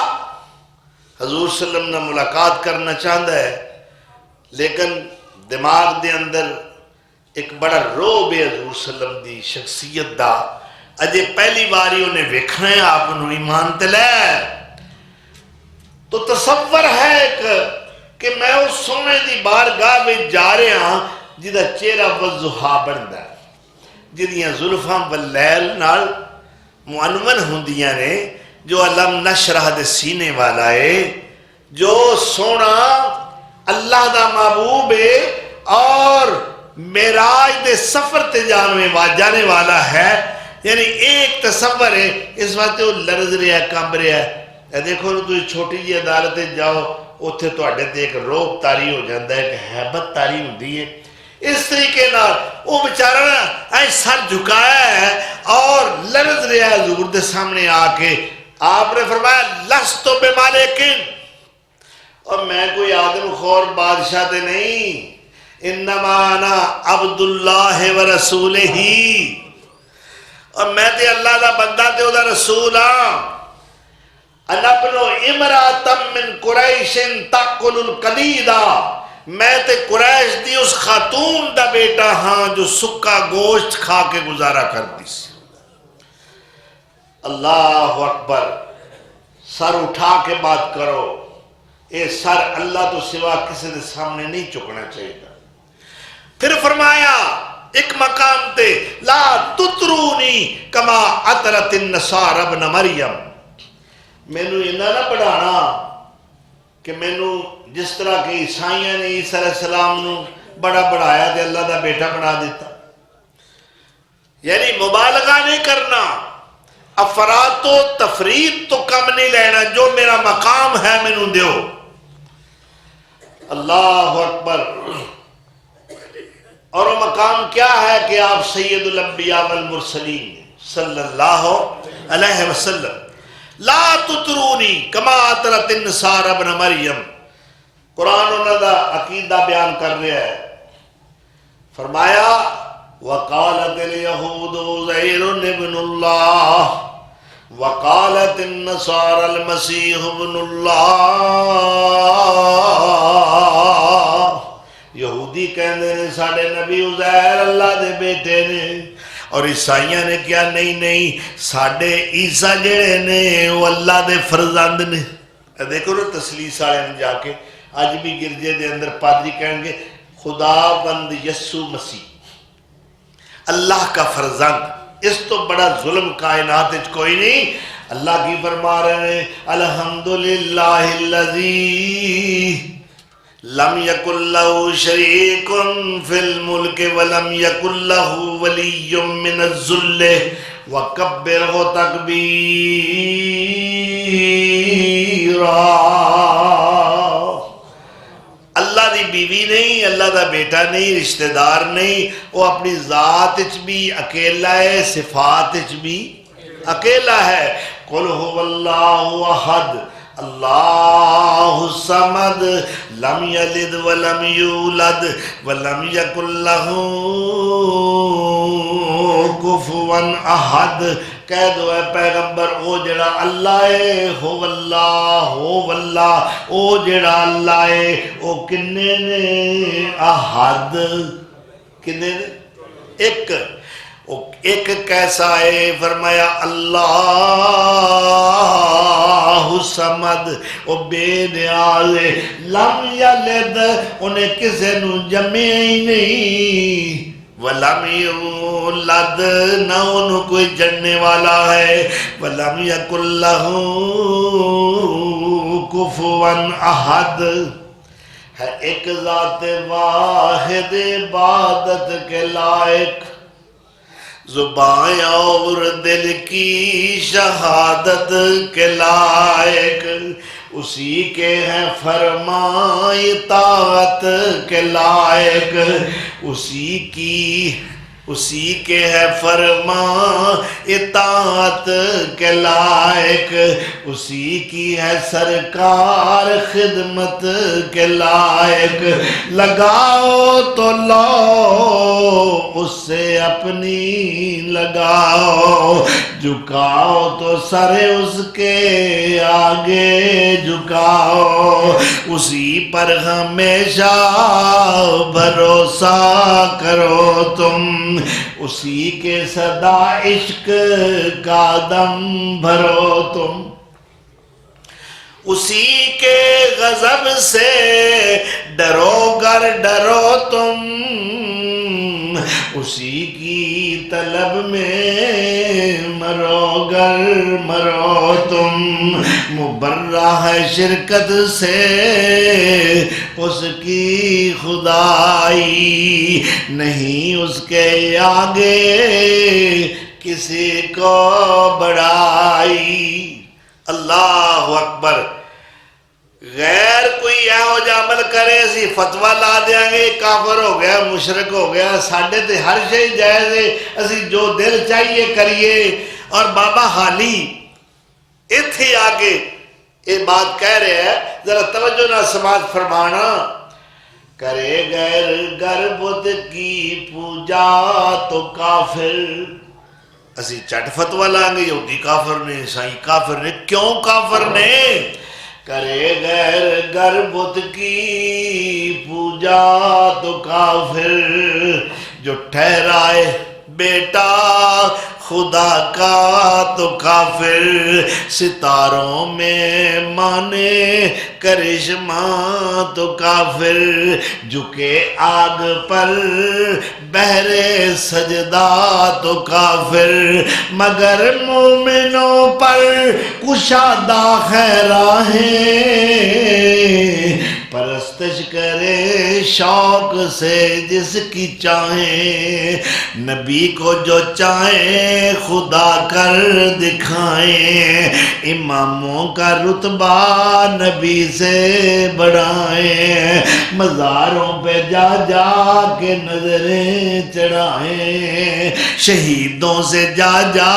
حضور صلی اللہ علیہ وسلم نے ملاقات کرنا چاہتا ہے، لیکن دماغ دے اندر ایک بڑا روب ہے حضور صلی اللہ علیہ وسلم دی شخصیت دا. اجے پہلی باری انہیں ویکھنا ہے آپ انہوں ایمان تے لے تو تصور ہے ایک کہ میں اس سونے دی بارگاہ میں جا رہے ہاں جدہ چہرہ والضحا بندا ہے، جدیاں زلفاں واللیل نال معنون ہوندیاں نے، جو علم نشرح دے سینے والا ہے، جو سونا اللہ دا محبوب ہے اور معراج دے سفر تے جانے والا ہے. یعنی ایک تصور ہے. اس وقت وہ لرز رہا ہے، کمب رہا ہے. دیکھو تو چھوٹی جی عدالت جاؤ اتھے تو اڈے تے ایک روب تاری ہو جاندہ ہے، ایک حیبت تاری ہوندی ہے. اس طریقے نال وہ بیچارہ ایسے سر جھکایا ہے اور لرز رہا ہے حضور دے سامنے آ کے. آپ نے فرمایا لستو بمالکن، اور میں کوئی آدم خور بادشاہ تے نہیں، انما انا عبداللہ و رسول ہی، اور میں تے اللہ دا بندہ تے او دا رسول ہاں. انا ابنو امراتم من قریش تاکل القدیدہ، میں تے قریش دی اس خاتون دا بیٹا ہاں جو سکا گوشت کھا کے گزارا کر دی سی. اللہ اکبر. سر اٹھا کے بات کرو، اے سر اللہ تو سوا کسی دے سامنے نہیں چکنا چاہیے. پھر فرمایا ایک مقام تے لا تطرونی کما اطرت النصارى ابن مریم، مینو انہا نہ پڑھانا کہ مینو جس طرح کہ عیسائیاں نے عیسیٰ علیہ السلام نو بڑا بڑھایا تے اللہ دا بیٹا بنا دیتا. یعنی مبالغہ نہیں کرنا، افراد و تفرید تو کم نہیں لینا، جو میرا مقام ہے مینو دیو. اللہ اکبر. اور وہ مقام کیا ہے کہ آپ سید الانبیاء والمرسلین صلی اللہ علیہ وسلم. لا تطرونی کما اطرت النصارى ابن مریم. قرآن انہوں دا عقیدہ بیان کر رہا ہے. فرمایا وقالت اليہود عزیر ابن اللہ وقالت النصارى المسیح ابن اللہ. یہودی کہندے نے ساڑھے نبی عزیر اللہ دے بیٹے نے، اور عیسائیاں نے کیا نہیں ساڑھے عیسیٰ جڑے نے وہ اللہ دے فرزند نے. دیکھو نا تسلیس آئے نے جا کے آج بھی گرجے دے اندر پادری کہیں گے خدا بند یسو مسیح اللہ کا فرزند. اس تو بڑا ظلم کائنات کوئی نہیں. اللہ کی فرما رہے ہیں الحمدللہ الذی لم یکن لہ شریک فی الملک ولم یکن لہ ولی من الذل وکبرہ تکبیرا. اللہ دی بیوی نہیں، اللہ دا بیٹا نہیں، رشتہ دار نہیں، وہ اپنی ذات اچ بھی اکیلا ہے، صفات اچ بھی اکیلا ہے. قل هو اللہ احد اللہ الصمد لم یلد ولم یولد ولم یکن لہ کفوا احد. کہہ دو اے پیغمبر او جڑا اللہ ہے ہو واللہ او جڑا اللہ ہے او کنے نے احد کنے نے ایک کیسا ہے فرمایا اللہ سمد او بے نیاز لم یلد انہیں کسے نو جمع ہی نہیں وَلَمْ يُولَدْ نہ انہوں کوئی جننے والا ہے وَلَمْ يَكُنْ لَهُ كُفُوًا أَحَدٌ ہے ایک ذات واحد عبادت کے لائق زبان اور دل کی شہادت کے لائق اسی کے ہیں فرمان اطاعت کے لائق اسی کے ہے فرمان اطاعت کے لائق اسی کی ہے سرکار خدمت کے لائق لگاؤ تو لو اس سے اپنی لگاؤ جھکاؤ تو سر اس کے آگے جھکاؤ اسی پر ہمیشہ بھروسہ کرو تم اسی کے صدا عشق کا دم بھرو تم اسی کے غضب سے ڈرو گر ڈرو تم اسی کی طلب میں مرو گر مرو تم مبرہ ہے شرکت سے اس کی خدائی نہیں اس کے آگے کسی کو بڑائی اللہ اکبر غیر کوئی ایہو جا عمل کرے اسی فتوہ لا دیاں گے کافر ہو گیا مشرک ہو گیا ساڈے تے ہر شے جائز ہے اسی جو دل چاہیے کریے اور بابا حالی اتھے آگے یہ بات کہہ رہے ہیں ذرا توجہ نہ سماعت فرمانا کرے غیر گر بت کی پوجا تو کافر اسی چٹ فتوہ لائیں گے یہودی کافر نے عیسائی کافر نے کیوں کافر نے کرے غیر گر بت کی پوجا تو کافر جو ٹھہرائے بیٹا خدا کا تو کافر ستاروں میں مانے کرشمہ تو کافر جھکے آگ پر بہرے سجدہ تو کافر مگر مومنوں پر کشادہ خیراہیں پرستش کرے شوق سے جس کی چاہیں نبی کو جو چاہیں خدا کر دکھائیں اماموں کا رتبہ نبی سے بڑھائیں مزاروں پہ جا جا کے نظریں چڑھائیں شہیدوں سے جا جا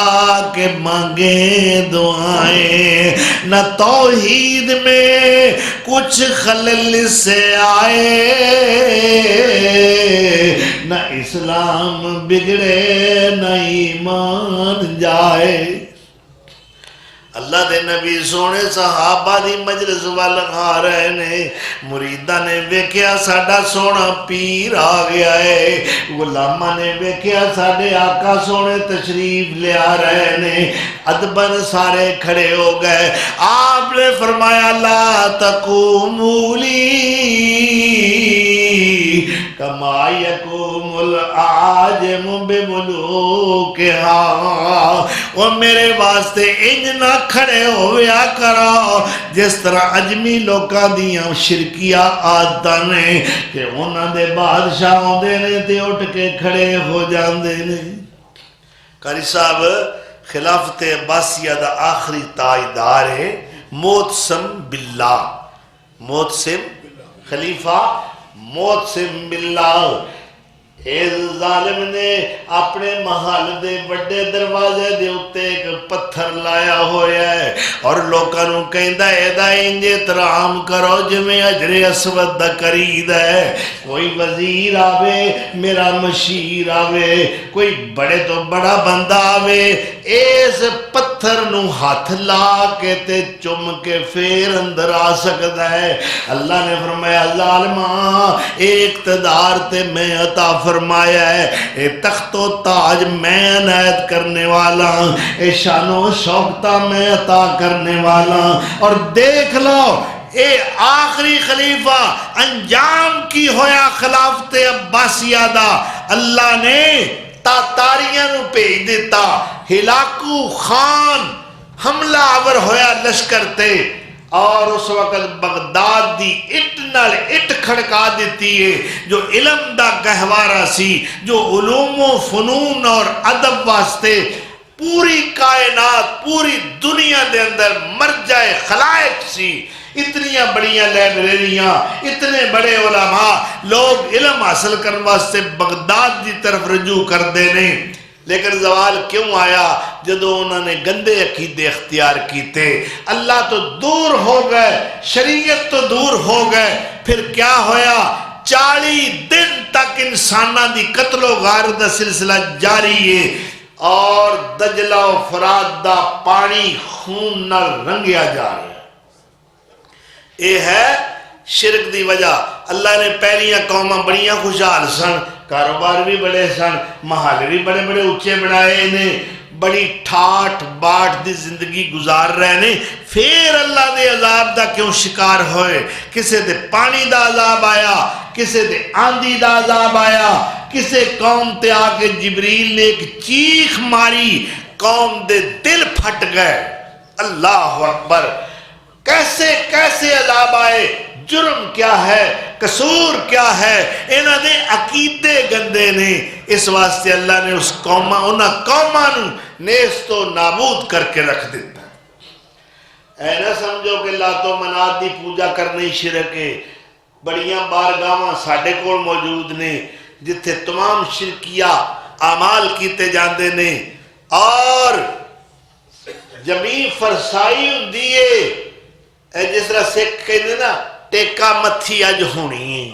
کے مانگیں دعائیں نہ توحید میں کچھ خلل سے آئے نہ اسلام بگڑے نہ ایمان جائے اللہ دے نبی سونے صحابہ دی مجلس والگا رہے نے مریدہ نے ویکھیا ساڑھا سونا پیر آگیا ہے غلامہ نے ویکھیا ساڑھے آقا سونے تشریف لیا رہے نے ادبن سارے کھڑے ہو گئے آپ نے فرمایا لا تقوموا لی کما یقوم العاجم بملوکہا وہ میرے واسطے انج نہ کھڑے ہویا کرو جس طرح عجمی لوکاں دیاں شرکیہ عادتاں نے کہ انہاں دے بادشاہوں دے نے تے اٹھ کے کھڑے ہو جاندے نے قاری صاحب خلافت عباسیہ دا آخری تاجدار ہے موتسم باللہ موتسم خلیفہ موتسم باللہ اس ظالم نے اپنے محل دے بڑے دروازے دے اتے ایک پتھر لایا ہویا ہے اور لوکاں نوں کہندا ہے دا انج احترام کرو جویں حجر اسود دا کرید ہے. کوئی وزیر آوے میرا مشیر آوے کوئی بڑے تو بڑا بندہ آوے اس پتھر نوں ہاتھ لا کے تے چم کے پھر اندر آ سکتا ہے. اللہ نے فرمایا ظالماں اقتدار تے میں عطا فرمایا ہے, اے تخت و تاج میں عنایت کرنے والا, اے شان و شوکتہ میں عطا کرنے والا. اور دیکھ لو اے آخری خلیفہ انجام کی ہویا خلافت عباسیہ دا, اللہ نے تاتاریاں نو بھیج دیتا, ہلاکو خان حملہ آور ہویا لشکر تے اور اس وقت بغداد دی اٹ نال اٹ کھڑکا دیتی ہے جو علم دا گہوارہ سی, جو علوم و فنون اور ادب واسطے پوری کائنات پوری دنیا دے اندر مرجع خلائق سی. اتنیاں بڑیاں لائبریریاں, اتنے بڑے علماء, لوگ علم حاصل کرنے واسطے بغداد دی طرف رجوع کر دینے. لیکن زوال کیوں آیا؟ جدو انہوں نے گندے عقیدے اختیار کیتے, اللہ تو دور ہو گئے, شریعت تو دور ہو گئے. پھر کیا ہویا؟ 40 دن تک انسانہ دی قتل و غارت دا سلسلہ جاری ہے اور دجلہ و فرات دا پانی خون نہ رنگیا جا رہا ہے. یہ ہے شرک دی وجہ. اللہ نے پہلیاں قوماں بڑیاں خوشحال سن, کاروبار بھی بڑے سن, محل بھی بڑے بڑے اچھے بنائے نے, بڑی ٹھاٹ باٹ دی زندگی گزار رہے نے. پھر اللہ دے عذاب دا کیوں شکار ہوئے؟ کسے دے پانی دا عذاب آیا, کسے دے آندھی دا عذاب آیا, کسے قوم تے آ کے جبریل نے ایک چیخ ماری, قوم دے دل پھٹ گئے. اللہ اکبر, کیسے کیسے عذاب آئے, جرم کیا ہے, قصور کیا ہے, انہاں دے عقیدے گندے نے. اس واسطے اللہ نے اس قوماں نیست و نابود کر کے رکھ دیتا. اے نہ سمجھو کہ لات و منات دی پوجا کرنی شرک ہے. بڑیاں بارگاہاں ساڈے کول موجود نے جتھے تمام شرکیہ اعمال کیتے جاندے نے اور جمی فرسائی ہوندی ہے. اے جس طرح سکھ کہندے نا ٹیکا متھی اج ہونی ہے,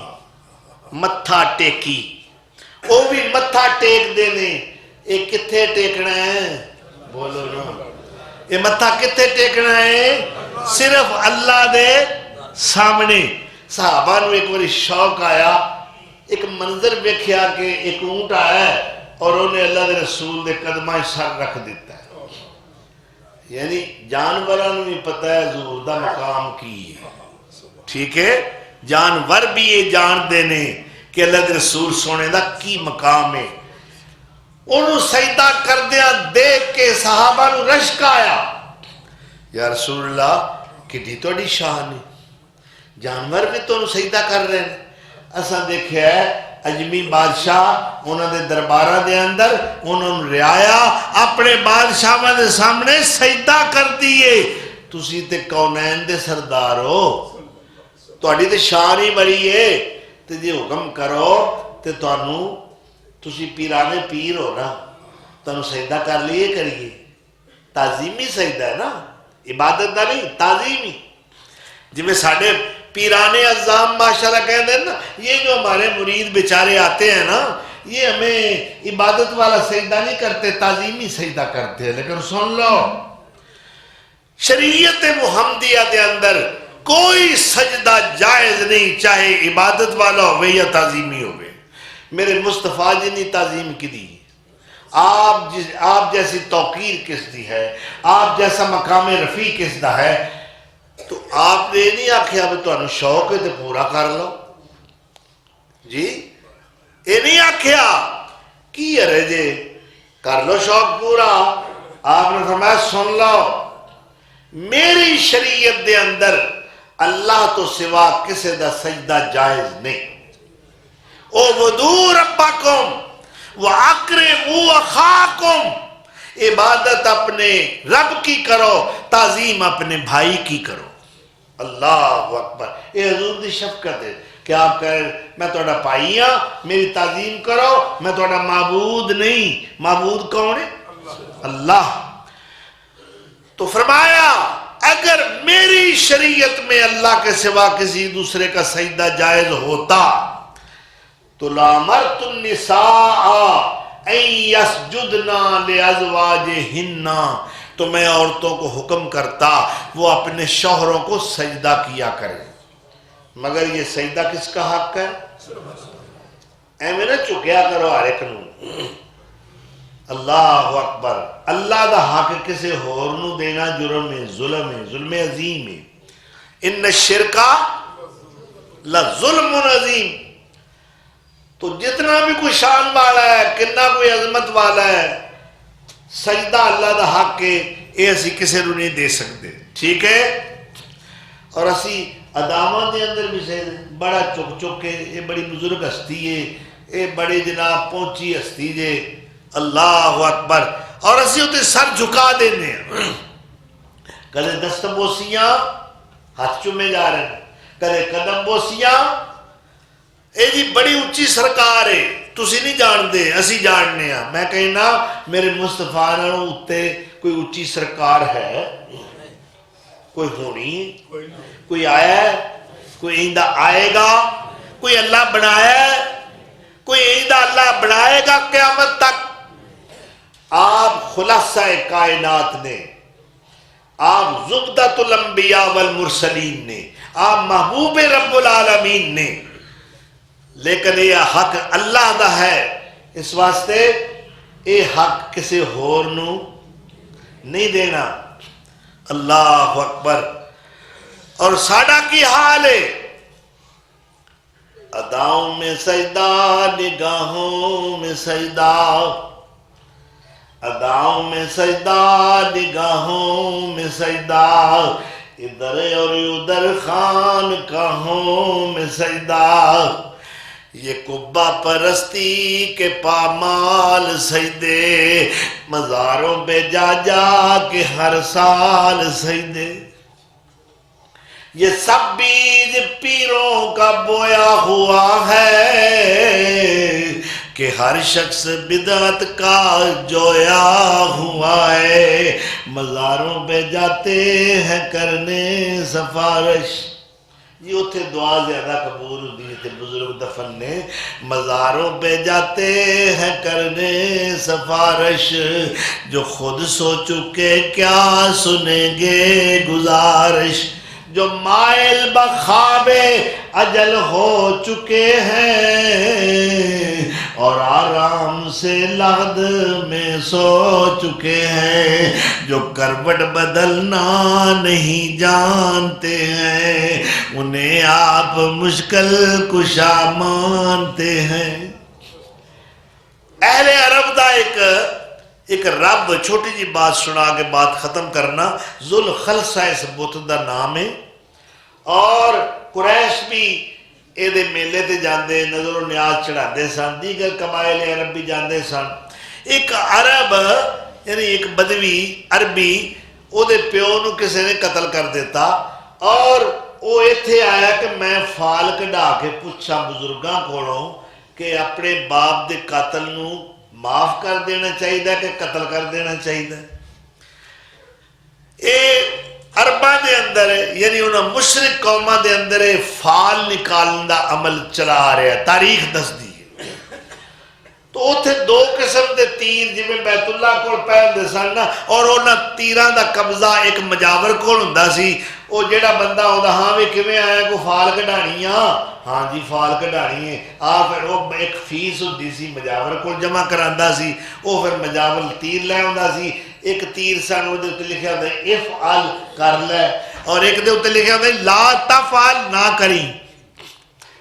متھا ٹیکی, وہ بھی متھا ٹیک دینے. یہ کتھے ٹیکنا ہے؟ بولو نا, یہ متھا کتھے ٹیکنا ہے؟ صرف اللہ دے سامنے. صحابہ نو ایک باری شوق آیا, ایک منظر ویکھیا کہ ایک اونٹ آیا ہے اور انہیں اللہ دے رسول دے قدمہ سر رکھ دیتا ہے. یعنی جانوراں نو بھی پتہ ہے حضور دا مقام کی ہے, ٹھیک ہے, جانور بھی یہ جان دینے کہ اللہ دے رسول سونے دا کی مقام ہے. انہوں سجدہ کر دیا دیکھ کے صحابہ نو رشک آیا, یا رسول اللہ کڈی تہاڈی شان ہے, جانور بھی تو سجدہ کر رہے ہیں. اساں دیکھیا ہے اجمی بادشاہ انہوں دے دربارہ دے اندر انہوں نے رعایا اپنے بادشاہ دے سامنے سجدہ کر دیئے. تسی تے کونین دے سردار ہو, تہاڈی تے شان ہی بڑی ہے, تے جے حکم کرو تے تسی پیرانے پیر ہو نا, تانوں سجدہ کر لیے کریے. تعظیمی سجدہ ہے نا, عبادت دا نہیں, تعظیمی. جب ساڑھے پیرانے عظام ماشاءاللہ کہتے ہیں نا, یہ جو ہمارے مرید بیچارے آتے ہیں نا, یہ ہمیں عبادت والا سجدہ نہیں کرتے, تعظیمی سجدہ کرتے ہیں. لیکن سن لو, شریعت محمدیہ دے اندر کوئی سجدہ جائز نہیں, چاہے عبادت والا ہوئے یا تعظیمی ہوئے. میرے مصطفیٰ جی نے تعظیم کی دی, آپ جیسی توقیر کس دی ہے, آپ جیسا مقام رفیع کس دا ہے. تو آپ نے نہیں آکھیا بھی تو انہوں شوق ہے تو پورا کر لو جی, یہ نہیں آکھیا کی ارے جے کر لو شوق پورا. آپ نے فرمایا سن لو, میری شریعت دے اندر اللہ تو سوا کسے دا سجدہ جائز نہیں. او ودو ربکم وَأَقْرِبُوا أَخَاكُمْ, عبادت اپنے رب کی کرو, تعظیم اپنے بھائی کی کرو. اللہ اکبر, یہ حضور دی شفقت ہے کیا کر میں تھوڑا پائی ہاں میری تعظیم کرو میں تھوڑا معبود نہیں معبود کون ہے اللہ تو فرمایا اگر میری شریعت میں اللہ کے سوا کسی دوسرے کا سجدہ جائز ہوتا تو لامرت النساء ان یسجدنا لازواجہن تو میں عورتوں کو حکم کرتا وہ اپنے شوہروں کو سجدہ کیا کریں مگر یہ سجدہ کس کا حق ہے اے نہ چکیا کرو ہر ایک نو اللہ اکبر اللہ دا حق کسے ہور نو دینا جرم ہے ظلم عظیم ہے ان الشرکا لظلم عظیم تو جتنا بھی کوئی شان والا ہے کتنا کوئی عظمت والا ہے سجدہ اللہ دا حق کے اے اسی کسے نو نہیں دے سکتے ٹھیک ہے اور اسی ادامہ دے اندر بھی سے بڑا چک کے یہ بڑی بزرگ ہستی ہے یہ بڑی جناب پہنچی ہستی جے اللہ اکبر اور اسی ہوتے سر جھکا دینے کدے دست بوسیاں ہاتھ چومے جا رہے ہیں کدے قدم بوسیاں اے جی بڑی اونچی سرکار ہے تسی نہیں جان دے اسی جاننے ہیں میں کہنا میرے مصطفیٰ نے اتے کوئی اونچی سرکار ہے کوئی ہونی کوئی آیا ہے کوئی ایندہ آئے گا کوئی اللہ بنایا ہے کوئی ایندہ اللہ بنائے گا قیامت تک آپ خلاصہ کائنات نے آپ زبدۃ الانبیاء والمرسلین نے آپ محبوب رب العالمین نے لیکن یہ حق اللہ دا ہے اس واسطے یہ حق کسی ہور نو نہیں دینا اللہ اکبر اور ساڑا کی حال ہے اداؤں میں سجدہ نگاہوں میں سجدہ اداؤں میں سجدہ نگاہوں میں سجدہ ادھر اور ادھر خان کہوں میں سجدہ یہ قبہ پرستی کے پامال سجدے مزاروں پہ جا جا کے ہر سال سجدے یہ سب بیج پیروں کا بویا ہوا ہے کہ ہر شخص بدعت کا جویا ہوا ہے مزاروں پہ جاتے ہیں کرنے سفارش یہ اتھے دعا زیادہ قبول ہوتی تھے بزرگ دفن نے مزاروں پہ جاتے ہیں کرنے سفارش جو خود سو چکے کیا سنیں گے گزارش جو مائل بخواب اجل ہو چکے ہیں اور آرام سے لحد میں سو چکے ہیں جو کروٹ بدلنا نہیں جانتے ہیں انہیں آپ مشکل کشا مانتے ہیں اہل عرب دا ایک رب چھوٹی جی بات سنا کے بات ختم کرنا ذوالخلصہ اس بت دا نام ہے اور قریش بھی اے دے میلے تے جاندے نظر و نیاز چڑھا دے سن دیگر قبائل عرب بھی جاندے سن ایک عرب یعنی ایک بدوی عربی او دے پیو نو کسی نے قتل کر دیتا اور او ایتھے آیا کہ میں فال کڈا کے پوچھا بزرگاں کولوں کہ اپنے باپ دے قاتل نو معاف کر دینا چاہیے کہ قتل کر دینا چاہیے عربہ دے اندر یعنی انہوں مشرک قومہ دے اندر فال نکالن دا عمل چلا آ رہا ہے تاریخ دس دی ہے تو اتھے دو قسم دے تیر جی میں بیت اللہ کو پہن دے سن اور انہاں تیران دا قبضہ ایک مجاور کو ہوندا سی او جیڑا بندہ ہوندا ہاں وی کیویں آیا کو فال کڈھانی ہاں جی فال کڈھانی ہے پھر وہ ایک فیس ہوندی سی مجاور کو جمع کراندا سی او پھر مجاور تیر لے ہوندا سی ایک تیر سن وہ دے اوتے لکھیا ہوندا افعل کر لے اور ایک دے اوتے لکھیا ہوندا لا تفعل نہ کری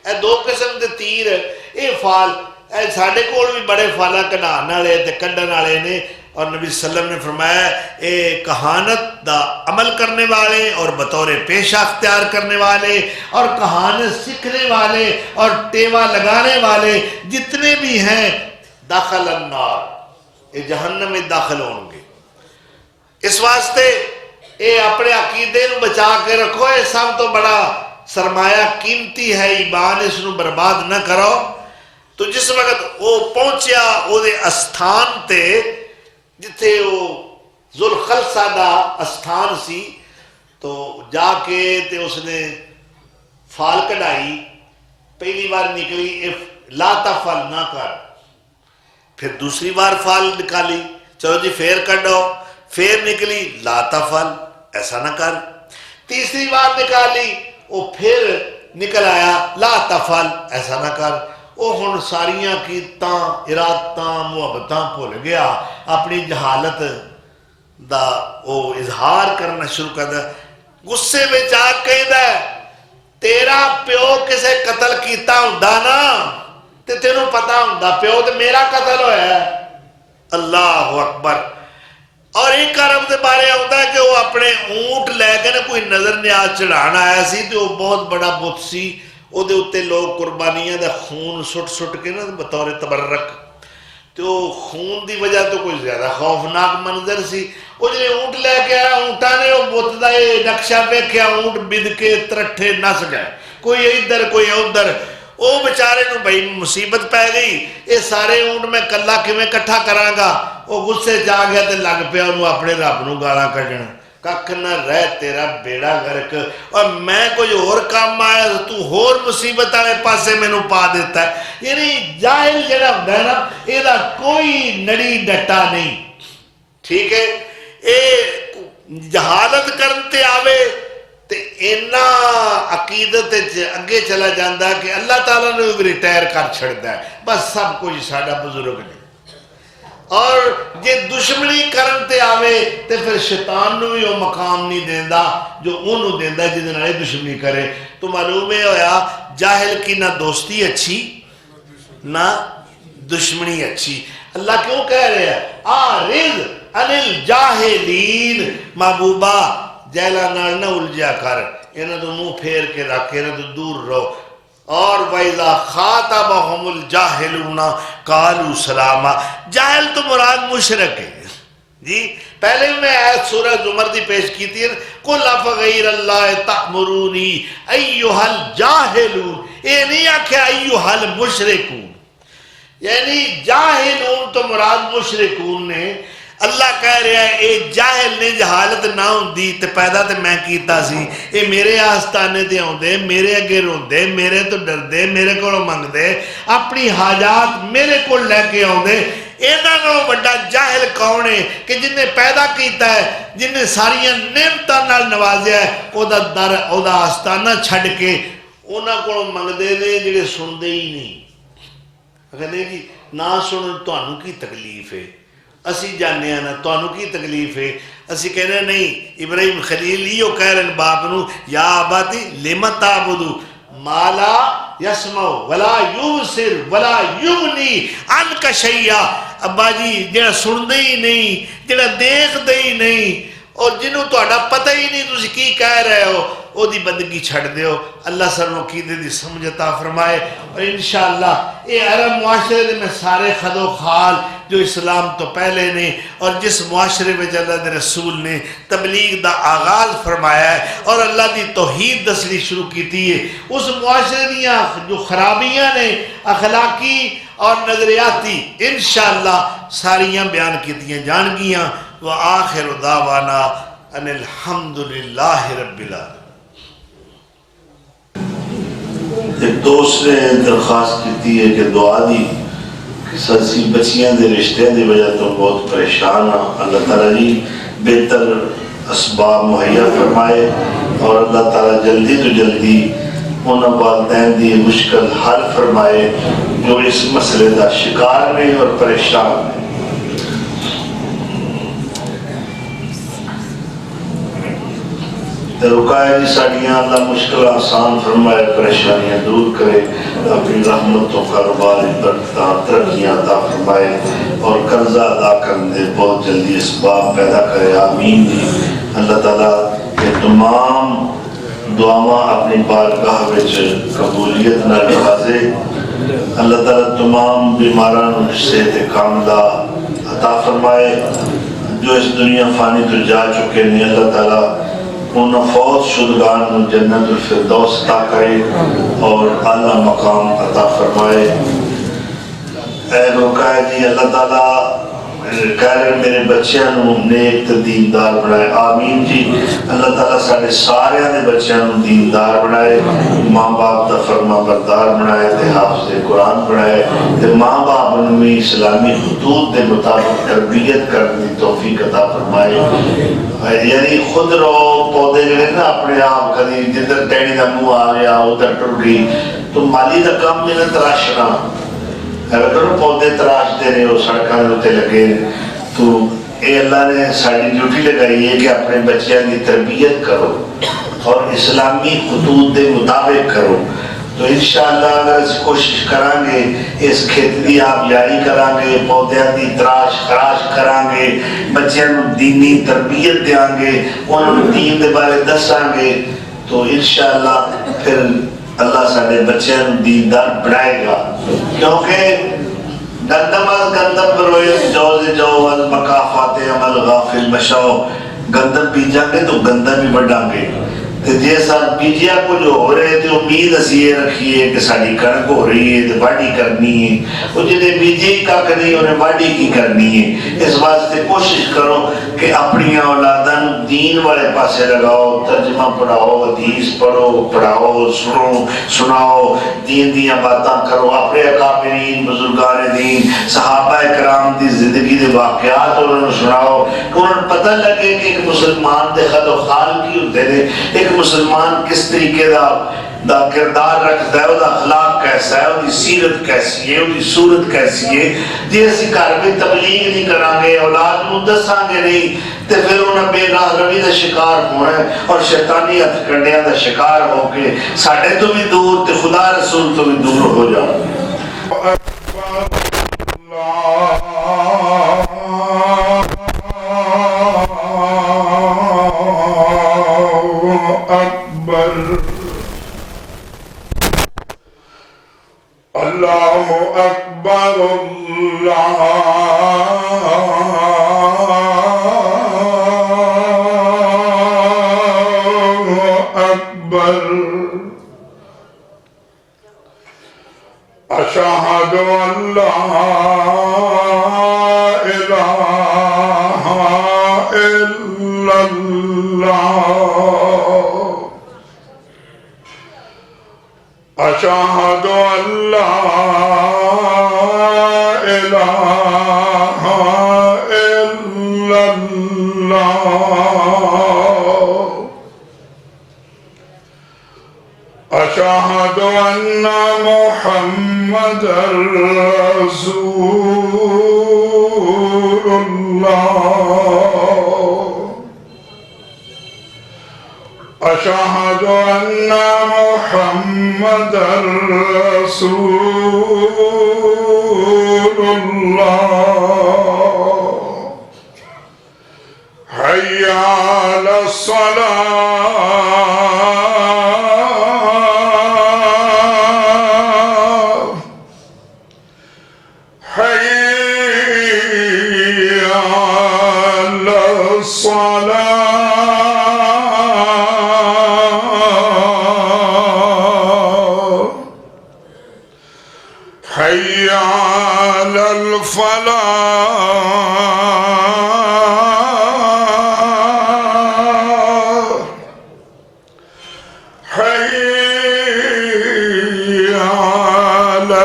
اے دو قسم دے تیر اے فال اے ساڈے کول بھی بڑے فالا کڈھان والے تے کڈھن والے نے اور نبی صلی اللہ علیہ وسلم نے فرمایا اے کہانت دا عمل کرنے والے اور بطور پیشہ اختیار کرنے والے اور کہانت سیکھنے والے اور ٹیوا لگانے والے جتنے بھی ہیں داخل النار اے جہنم میں داخل ہوں گے اس واسطے اے اپنے عقیدے نو بچا کے رکھو اے سب تو بڑا سرمایہ قیمتی ہے ایمان اس نو برباد نہ کرو تو جس وقت وہ پہنچیا وہ دے استھان تے جتھے وہ ذوالخلصہ دا استھان سی تو جا کے تے اس نے فال کڑائی پہلی بار نکلی لا تفعل نہ کر پھر دوسری بار فال نکالی چلو جی پھر کڑو پھر نکلی لا تفعل ایسا نہ کر تیسری بار نکالی وہ پھر نکل آیا لا تفعل ایسا نہ کر وہ ہن ساریاں کیتاں ارادتاں محبتاں بھول گیا اپنی جہالت دا وہ اظہار کرنا شروع کر دیا غصے میں آ کہندا ہے تیرا پیو کسے قتل کیتا ہوندا نا تے تینوں پتہ ہوندا پیو تے میرا قتل ہویا ہے اللہ اکبر اور ایک عرب دے بارے ہوتا ہے کہ وہ اپنے اونٹ لے کے نا کوئی نظر نیاز چڑھانا آیا سی تو وہ بہت بڑا بت سی وہ دے اتے لوگ قربانیاں دا خون سٹ کے نا بطور تبرک تو خون دی وجہ تو کوئی زیادہ خوفناک منظر سی وہ جنہیں اونٹ لے کے آیا اونٹا نے وہ بت دا نقشہ ویکھیا اونٹ بد کے ترٹھے نس گئے کوئی ادھر کوئی ادھر وہ بیچارے نو بھائی مصیبت پہ گئی یہ سارے اونٹ میں کلا کیویں کٹھا کراں گا وہ غصے جا گیا تے لگ پیا انہوں اپنے رب نو گالاں کڈن ککھ نہ رہ تیرا بیڑا غرق اور میں کوئی اور کام آیا تو ہور مصیبت والے پاسے مینوں پا دیتا ہے یعنی جاہل جڑا ہوندا ہے نا یہ کوئی نڑی ڈٹا نہیں ٹھیک ہے اے جہالت کرن تے آوے تے اینا عقیدت اگے چلا جاندہ کہ اللہ تعالیٰ نے بھی ریٹائر کر چھڑتا ہے بس سب کچھ ساڈا بزرگ نہیں اور جے دشمنی کرن تے آوے تے پھر شیطان نو بھی وہ مقام نہیں دیندا جو انہوں دیندا جدے نال دشمنی کرے تو معلوم ہے ہویا جاہل کی نہ دوستی اچھی نہ دشمنی اچھی اللہ کیوں کہہ رہے ہیں آرز عن الجاہلین محبوبہ جہلا نال نہ الجھا کر انہاں تو منہ پھیر کے رکھ انہاں تو دور رہو اور وَإِذَا خَاطَبَهُمُ الْجَاهِلُونَ قَالُوا سَلَامًا جاہل تو مراد مشرک ہے جی پہلے میں آیت سورہ زمر دی پیش کی تھی قُلْ أَفَغَيْرَ اللَّهِ تَأْمُرُونِي أَيُّهَا الْجَاهِلُونَ یہ نہیں آکھے أَيُّهَا الْمُشْرِكُونَ یعنی جاہلون تو مراد مشرکون نے اللہ کہہ رہا ہے اے جاہل نے جہالت نہ ہوندی تے پیدا تے میں کیتا سی اے میرے آستانے تے ہوندے میرے اگے روندے میرے تو ڈردے میرے کو منگدے اپنی حاجات میرے کو لے کے ہوندے اینا نو بڑا جاہل کون ہے کہ جن نے پیدا کیتا ہے جن نے ساریاں نعمتاں نال نوازیا ہے او دا در او دا آستانہ چھڑ کے انہاں کو منگدے نے جڑے سندے ہی نہیں اگر نہیں جی نہ سنن تانوں کی تکلیف ہے اسی جانے نا تانوں کی تکلیف ہے اسی کہنے نہیں ابراہیم خلیل یہ کہہ رہے باپ نو یا آبادی لما تعبدو ما لا یسمع ولا یبصر ولا یغنی عنک شیئا ابا جی جڑا سن دے ہی نہیں جڑا دیکھ دے ہی نہیں اور جنہوں تہاڈا پتہ ہی نہیں تسی کی کہہ رہے ہو او دی بندگی چھڑ دیو اللہ سر عقیدے دی سمجھ عطا فرمائے اور انشاءاللہ اے عرب معاشرے دے میں سارے خد و خال جو اسلام تو پہلے نے اور جس معاشرے میں اللہ دے رسول نے تبلیغ دا آغاز فرمایا ہے اور اللہ دی توحید دسنی شروع کی تھی ہے اس معاشرے دیاں جو خرابیاں نے اخلاقی اور نظریاتی انشاءاللہ ساریاں بیان کیتیاں جان گیاں وآخر دعوانا ان الحمدللہ رب العالمین ایک دوست نے درخواست کی ہے کہ دعا دی کہ سلسی بچیاں دے رشتے دی وجہ تو بہت پریشان ہاں اللہ تعالیٰ جی بہتر اسباب مہیا فرمائے اور اللہ تعالیٰ جلدی تو جلدی انہاں والدین دی مشکل حل فرمائے جو اس مسئلے دا شکار میں اور پریشان ہیں رکائے جی ساڑیاں اللہ مشکل آسان فرمائے پریشانیاں دور کرے اپنی رحمتوں کاروبار برکتاں ترقیاں عطا فرمائے اور قرضہ ادا کرنے دے بہت جلدی اسباب پیدا کرے آمین جی اللہ تعالیٰ یہ تمام دعاواں اپنی بارگاہ وچ قبولیت نہ نوازے اللہ تعالیٰ تمام بیماران صحت کاملہ عطا فرمائے جو اس دنیا فانی تو جا چکے ہیں اللہ تعالیٰ ان فوت شدگان کو جنت الفردوس عطا کرے اور اعلیٰ مقام عطا فرمائے۔ اے روکائے جی اللہ تعالیٰ کہہ رہے میرے بچیاں نو نیک تے دیندار بنائے، آمین جی۔ اللہ تعالیٰ سارے سارے دے بچیاں نو دیندار بنائے، ماں باپ دا فرما بردار بنائے تے حافظ قرآن بنائے تے ماں باپ نو بھی اسلامی حدود دے مطابق تربیت کرنے دی توفیق عطا فرمائے۔ یعنی خود رو پودے جو نا اپنے آپ کدی جدھر ڈیڈی دا منہ آ گیا ادھر ٹر گئی تو مالی دا کام میں نہ تراشنا، اگر پودے تراش دے رہے ہو سڑکاں ہوتے لگے تو اے اللہ نے ساری ڈیوٹی لگائی ہے کہ اپنے بچیاں کی تربیت کرو اور اسلامی حدود دے مطابق کرو۔ تو انشاءاللہ اگر اس کوشش کریں گے اس کھیت دی آپ جاری کریں گے، پودیاں دی تراش خراش کریں گے، بچیاں دینی تربیت دیاں گے، انہوں دین دے بارے دساں گے تو انشاءاللہ پھر اللہ سارے بچیاں دیندار بنائے گا۔ کیونکہ گندم از گندم بروئے جوز جو المکافات عمل غافل مشاو، گندم بیجاں گے تو گندم ہی بڑھاں گے۔ جیسا بیجیا کو جو ہو رہے تھے امید اسی یہ رکھیے کہ ساری کنک ہو رہی ہے تو باڑی کرنی ہے، وہ جنہیں بیجے ہی کا کرنی انہیں باڑی کی کرنی ہے۔ اس واسطے کوشش کرو کہ اپنی اولادن دین والے پاسے لگاؤ، ترجمہ پڑھاؤ، حدیث پڑھو پڑھاؤ، سناؤ، دین دیاں باتاں کرو، اپنے اکابرین بزرگان دین صحابہ کرام دی زندگی دے واقعات انہوں نے سناؤ کہ انہوں نے پتہ لگے کہ ایک مسلمان دے خد و خال کی ہوتے ہیں، ایک مسلمان کس طریقے دا کردار رکھتا ہے، وہ دا اخلاق کیسا ہے، وہ دی سیرت کیسی ہے، وہ دی صورت کیسی ہے۔ جی اسی گھر میں تبلیغ نہیں کریں گے، اولاد نو دساں گے نہیں تو پھر انہیں بے راہ روی دا شکار ہونا ہے اور شیطانی ہتھ کنڈیاں دا شکار ہو کے ساڑھے تو بھی دور تے خدا رسول تو بھی دور ہو جاؤ۔ اللہ اکبر اللہ اکبر اشہد ان لا الہ الا اللہ اشہد ان لا الہ الا اللہ اشہد ان محمد رسول اللہ اشہد ان محمد رسول اللہ حی علی الصلاۃ حی علی الصلاۃ حی علی الفلاح حی علی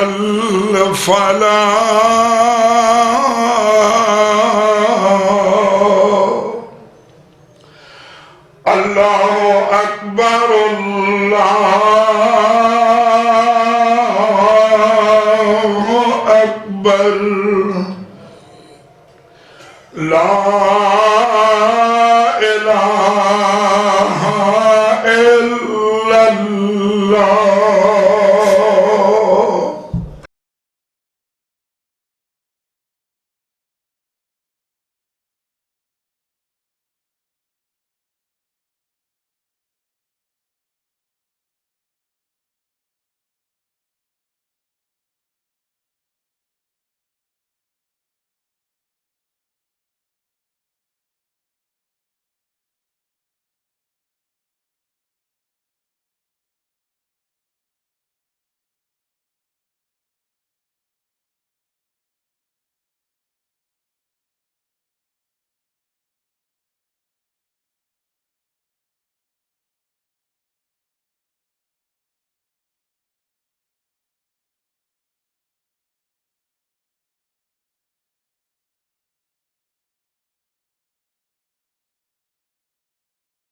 الفلاح اللہ اکبر اللہ اکبر لا الہ الا اللہ